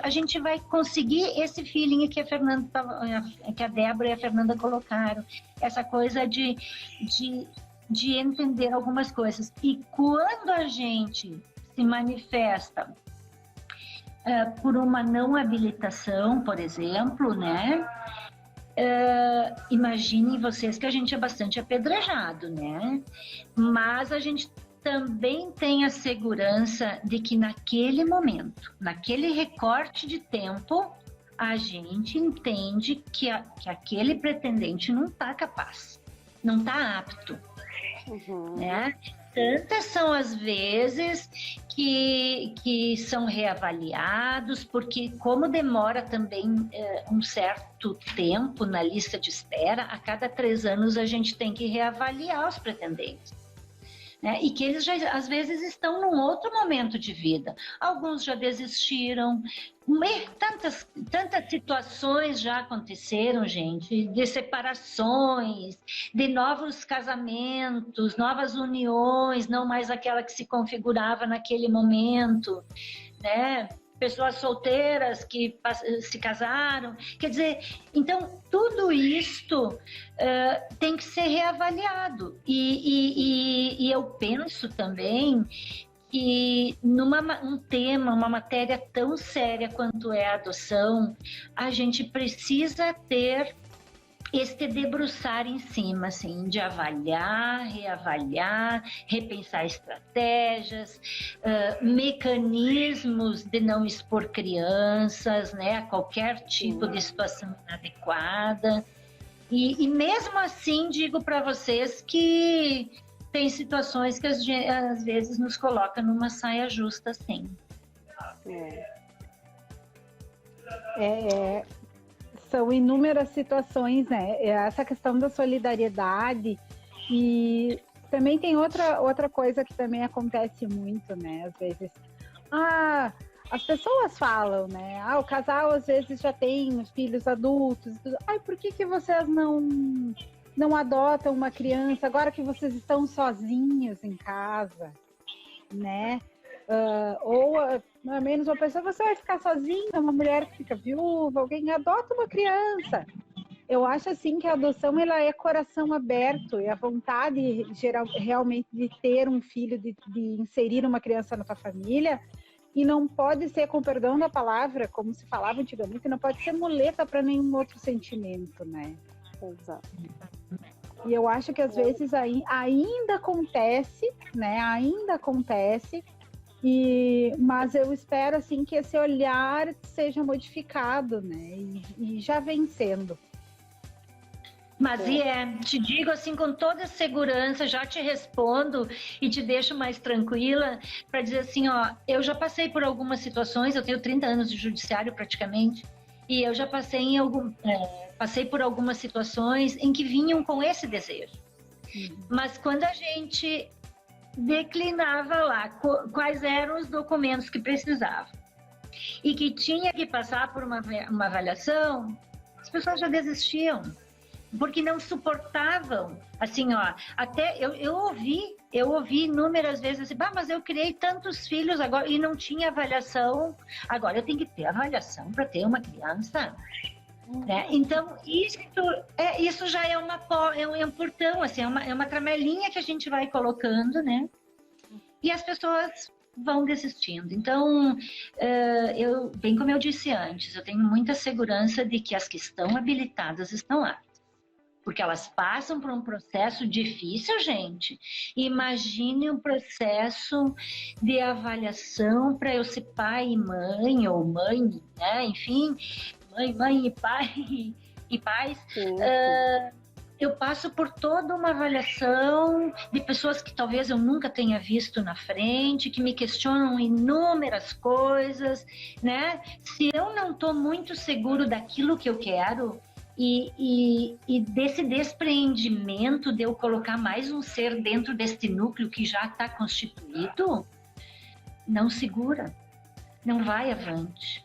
a gente vai conseguir esse feeling que a Débora e a Fernanda colocaram. Essa coisa de entender algumas coisas. E quando a gente se manifesta por uma não habilitação, por exemplo, né? Imaginem vocês que a gente é bastante apedrejado, né? Mas a gente também tem a segurança de que naquele momento, naquele recorte de tempo, a gente entende que aquele pretendente não está capaz, não está apto, né? Tantas são as vezes que são reavaliados, porque como demora também um certo tempo na lista de espera, a cada 3 anos a gente tem que reavaliar os pretendentes. Né? E que eles já, às vezes, estão num outro momento de vida. Alguns já desistiram. Tantas situações já aconteceram, gente, de separações, de novos casamentos, novas uniões, não mais aquela que se configurava naquele momento, né? Pessoas solteiras que se casaram. Quer dizer, então, tudo isto tem que ser reavaliado. E eu penso também que uma matéria tão séria quanto é a adoção, a gente precisa ter este debruçar em cima, assim, de avaliar, reavaliar, repensar estratégias, mecanismos de não expor crianças, né, a qualquer tipo de situação inadequada. E mesmo assim, digo para vocês que tem situações que às vezes nos coloca numa saia justa, sim.
São inúmeras situações, né? Essa questão da solidariedade, e também tem outra coisa que também acontece muito, né? Às vezes, as pessoas falam, né? O casal às vezes já tem os filhos adultos e tudo. Por que vocês não adotam uma criança agora que vocês estão sozinhos em casa, né? Ou ao menos uma pessoa, você vai ficar sozinha, uma mulher que fica viúva, alguém adota uma criança. Eu acho assim que a adoção, ela é coração aberto, e a vontade realmente de ter um filho, de inserir uma criança na tua família, e não pode ser, com perdão da palavra, como se falava antigamente, não pode ser muleta para nenhum outro sentimento, né?
Exato.
E eu acho que às vezes ainda acontece, né? Ainda acontece. Mas eu espero assim que esse olhar seja modificado, né? E já vem sendo.
Mas te digo assim com toda segurança, já te respondo e te deixo mais tranquila para dizer assim, ó, eu já passei por algumas situações, eu tenho 30 anos de judiciário praticamente, e eu já passei por algumas situações em que vinham com esse desejo. Mas quando a gente declinava lá quais eram os documentos que precisava e que tinha que passar por uma avaliação, as pessoas já desistiam. Porque não suportavam, assim, ó, até eu ouvi inúmeras vezes assim, mas eu criei tantos filhos agora e não tinha avaliação, agora eu tenho que ter avaliação para ter uma criança, né? Então, isso já é um portão, assim, é uma tramelinha que a gente vai colocando, né? E as pessoas vão desistindo. Então, bem como eu disse antes, eu tenho muita segurança de que as que estão habilitadas estão lá. Porque elas passam por um processo difícil, gente. Imagine um processo de avaliação para eu ser pai e mãe, ou mãe, né? Enfim, mãe e pai e pais. Eu passo por toda uma avaliação de pessoas que talvez eu nunca tenha visto na frente, que me questionam inúmeras coisas, né? Se eu não estou muito seguro daquilo que eu quero, e desse despreendimento de eu colocar mais um ser dentro deste núcleo que já está constituído, não segura, não vai avante.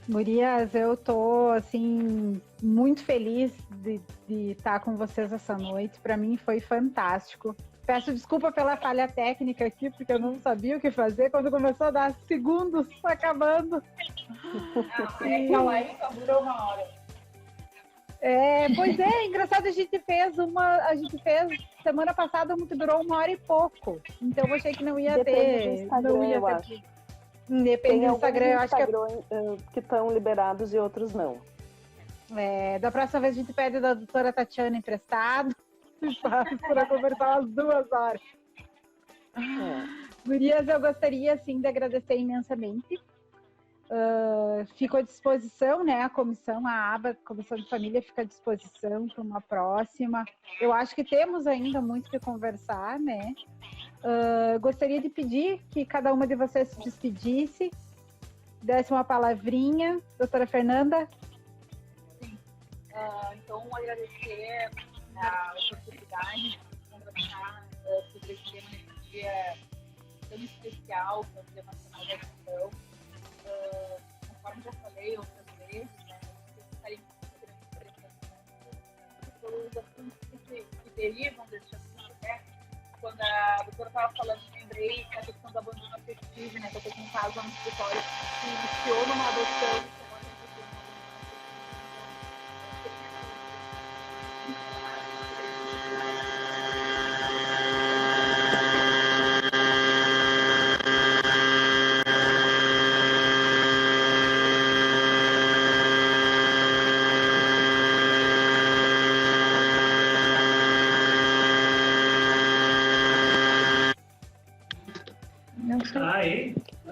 Gurias, eu tô, assim, muito feliz de estar com vocês essa noite. Para mim foi fantástico. Peço desculpa pela falha técnica aqui, porque eu não sabia o que fazer quando começou a dar segundos acabando.
A live só durou 1 hora.
Pois é, engraçado, a gente fez semana passada uma que durou 1 hora e pouco. Então eu achei que não ia ter. Não ia ter. Depende do Instagram, eu acho
que estão liberados e outros não.
Da próxima vez a gente pede da doutora Tatiana emprestado para conversar umas 2 horas. Gurias, eu gostaria assim de agradecer imensamente. Fico à disposição, né? A comissão, a aba Comissão de Família fica à disposição para uma próxima. Eu acho que temos ainda muito que conversar, né? Gostaria de pedir que cada uma de vocês se despedisse, desse uma palavrinha. Doutora Fernanda?
Sim. Então, agradecer a oportunidade de conversar sobre esse tema nesse dia tão especial, que é o Dia Nacional da Educação. Conforme já falei outras vezes, né, eu ficarei muito pelos assuntos que derivam desse assunto, né? Quando a doutora estava falando, eu lembrei da questão do abandono afetivo, né? Que eu tenho um caso lá no escritório que iniciou numa adoção.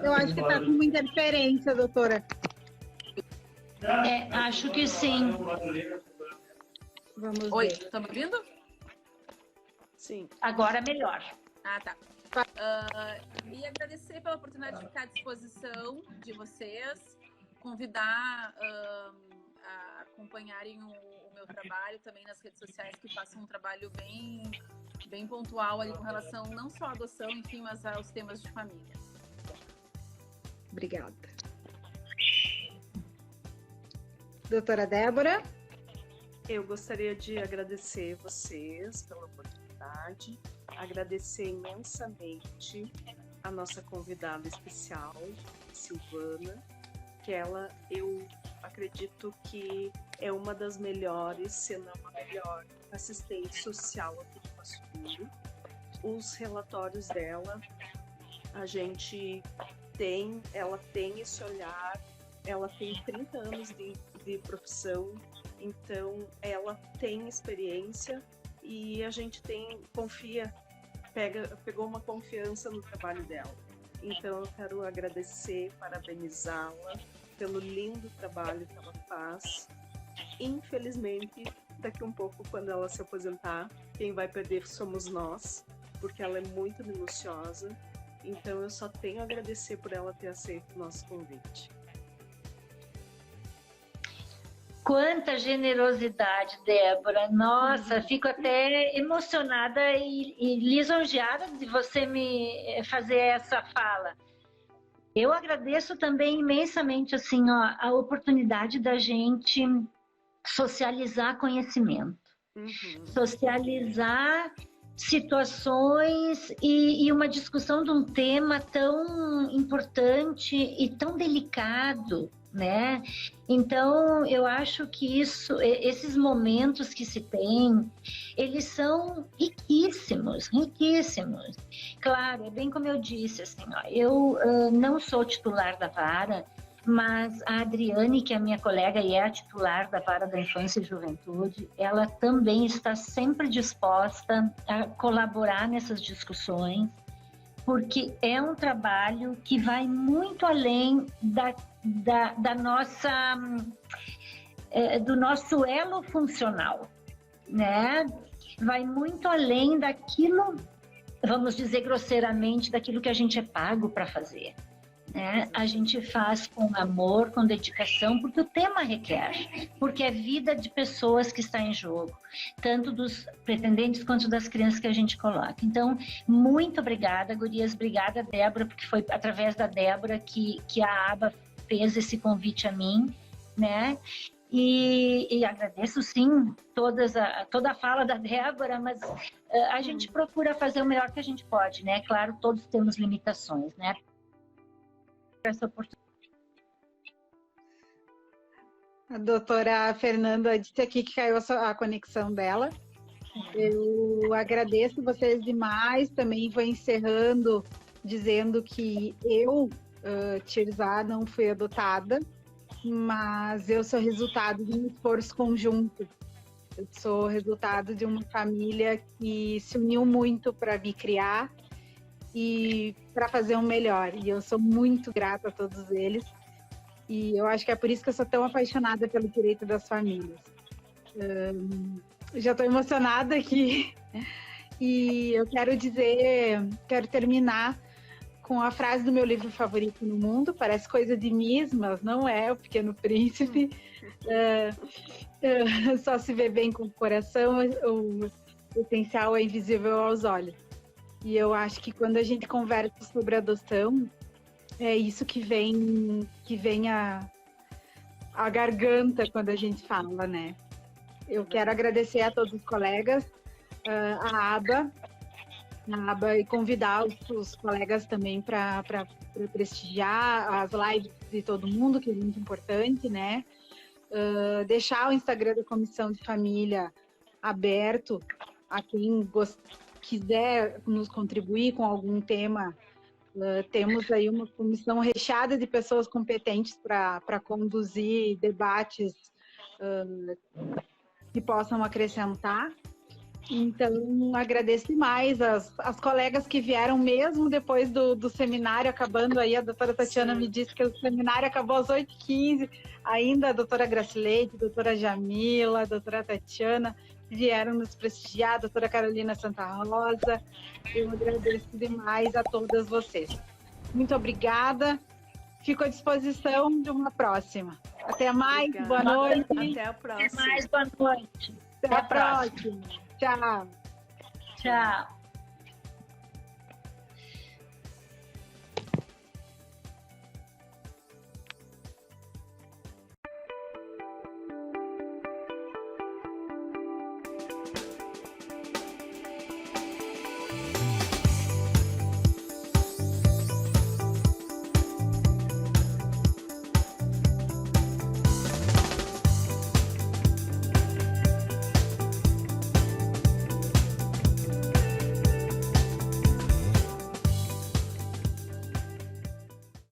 Eu acho que está com muita interferência, doutora.
Acho que sim.
Vamos
Oi,
ver.
tá me ouvindo?
Sim.
Agora melhor.
Tá. E agradecer pela oportunidade de ficar à disposição de vocês, convidar a acompanharem o meu trabalho também nas redes sociais, que façam um trabalho bem pontual ali com relação não só à adoção, enfim, mas aos temas de família.
Obrigada. Doutora Débora?
Eu gostaria de agradecer vocês pela oportunidade, agradecer imensamente a nossa convidada especial, Silvana, que eu acredito que é uma das melhores, se não a melhor, assistente social aqui do Passo Fundo. Os relatórios dela, ela tem esse olhar, ela tem 30 anos de profissão, então ela tem experiência e a gente pegou uma confiança no trabalho dela. Então eu quero agradecer, parabenizá-la pelo lindo trabalho que ela faz infelizmente, daqui um pouco, quando ela se aposentar, quem vai perder somos nós, porque ela é muito minuciosa. Então eu só tenho a agradecer por ela ter aceito o nosso convite.
Quanta generosidade, Débora. Nossa, fico até emocionada e lisonjeada de você me fazer essa fala. Eu agradeço também imensamente assim, ó, a oportunidade da gente socializar conhecimento, socializar situações e uma discussão de um tema tão importante e tão delicado, né? Então, eu acho que esses momentos que se tem, eles são riquíssimos, riquíssimos. Claro, é bem como eu disse, assim, ó, eu não sou titular da vara, mas a Adriane, que é a minha colega e é a titular da Vara da Infância e Juventude, ela também está sempre disposta a colaborar nessas discussões, porque é um trabalho que vai muito além da nossa, do nosso elo funcional, né? Vai muito além daquilo, vamos dizer grosseiramente, daquilo que a gente é pago para fazer. Né? A gente faz com amor, com dedicação, porque o tema requer, porque é vida de pessoas que está em jogo, tanto dos pretendentes quanto das crianças que a gente coloca. Então, muito obrigada, gurias, obrigada, Débora, porque foi através da Débora que a ABA fez esse convite a mim, né? E agradeço, sim, toda a fala da Débora, mas a gente procura fazer o melhor que a gente pode, né? Claro, todos temos limitações, né? Essa oportunidade.
A doutora Fernanda disse aqui que caiu a conexão dela. Eu agradeço vocês demais. Também vou encerrando dizendo que eu, Tirzá, não fui adotada, mas eu sou resultado de um esforço conjunto. Eu sou resultado de uma família que se uniu muito para me criar e para fazer um melhor. E eu sou muito grata a todos eles. E eu acho que é por isso que eu sou tão apaixonada pelo direito das famílias. Já estou emocionada aqui. E eu quero terminar com a frase do meu livro favorito no mundo. Parece coisa de Miss, mas não é, O Pequeno Príncipe. Só se vê bem com o coração, o potencial é invisível aos olhos. E eu acho que quando a gente conversa sobre adoção, é isso que vem a garganta quando a gente fala, né? Eu quero agradecer a todos os colegas, a ABA, e convidar os colegas também para prestigiar as lives de todo mundo, que é muito importante, né? Deixar o Instagram da Comissão de Família aberto a quem quiser nos contribuir com algum tema. Temos aí uma comissão recheada de pessoas competentes para conduzir debates que possam acrescentar. Então, agradeço demais as colegas que vieram mesmo depois do seminário acabando aí. A doutora Tatiana me disse que o seminário acabou às 8h15. Ainda a doutora Gracileide, a doutora Jamila, a doutora Tatiana vieram nos prestigiar, a doutora Carolina Santa Rosa. Eu agradeço demais a todas vocês. Muito obrigada. Fico à disposição de uma próxima. Até mais, obrigada. Boa noite.
Até a próxima.
Até mais, boa noite.
Até a próxima. Tchau.
Tchau.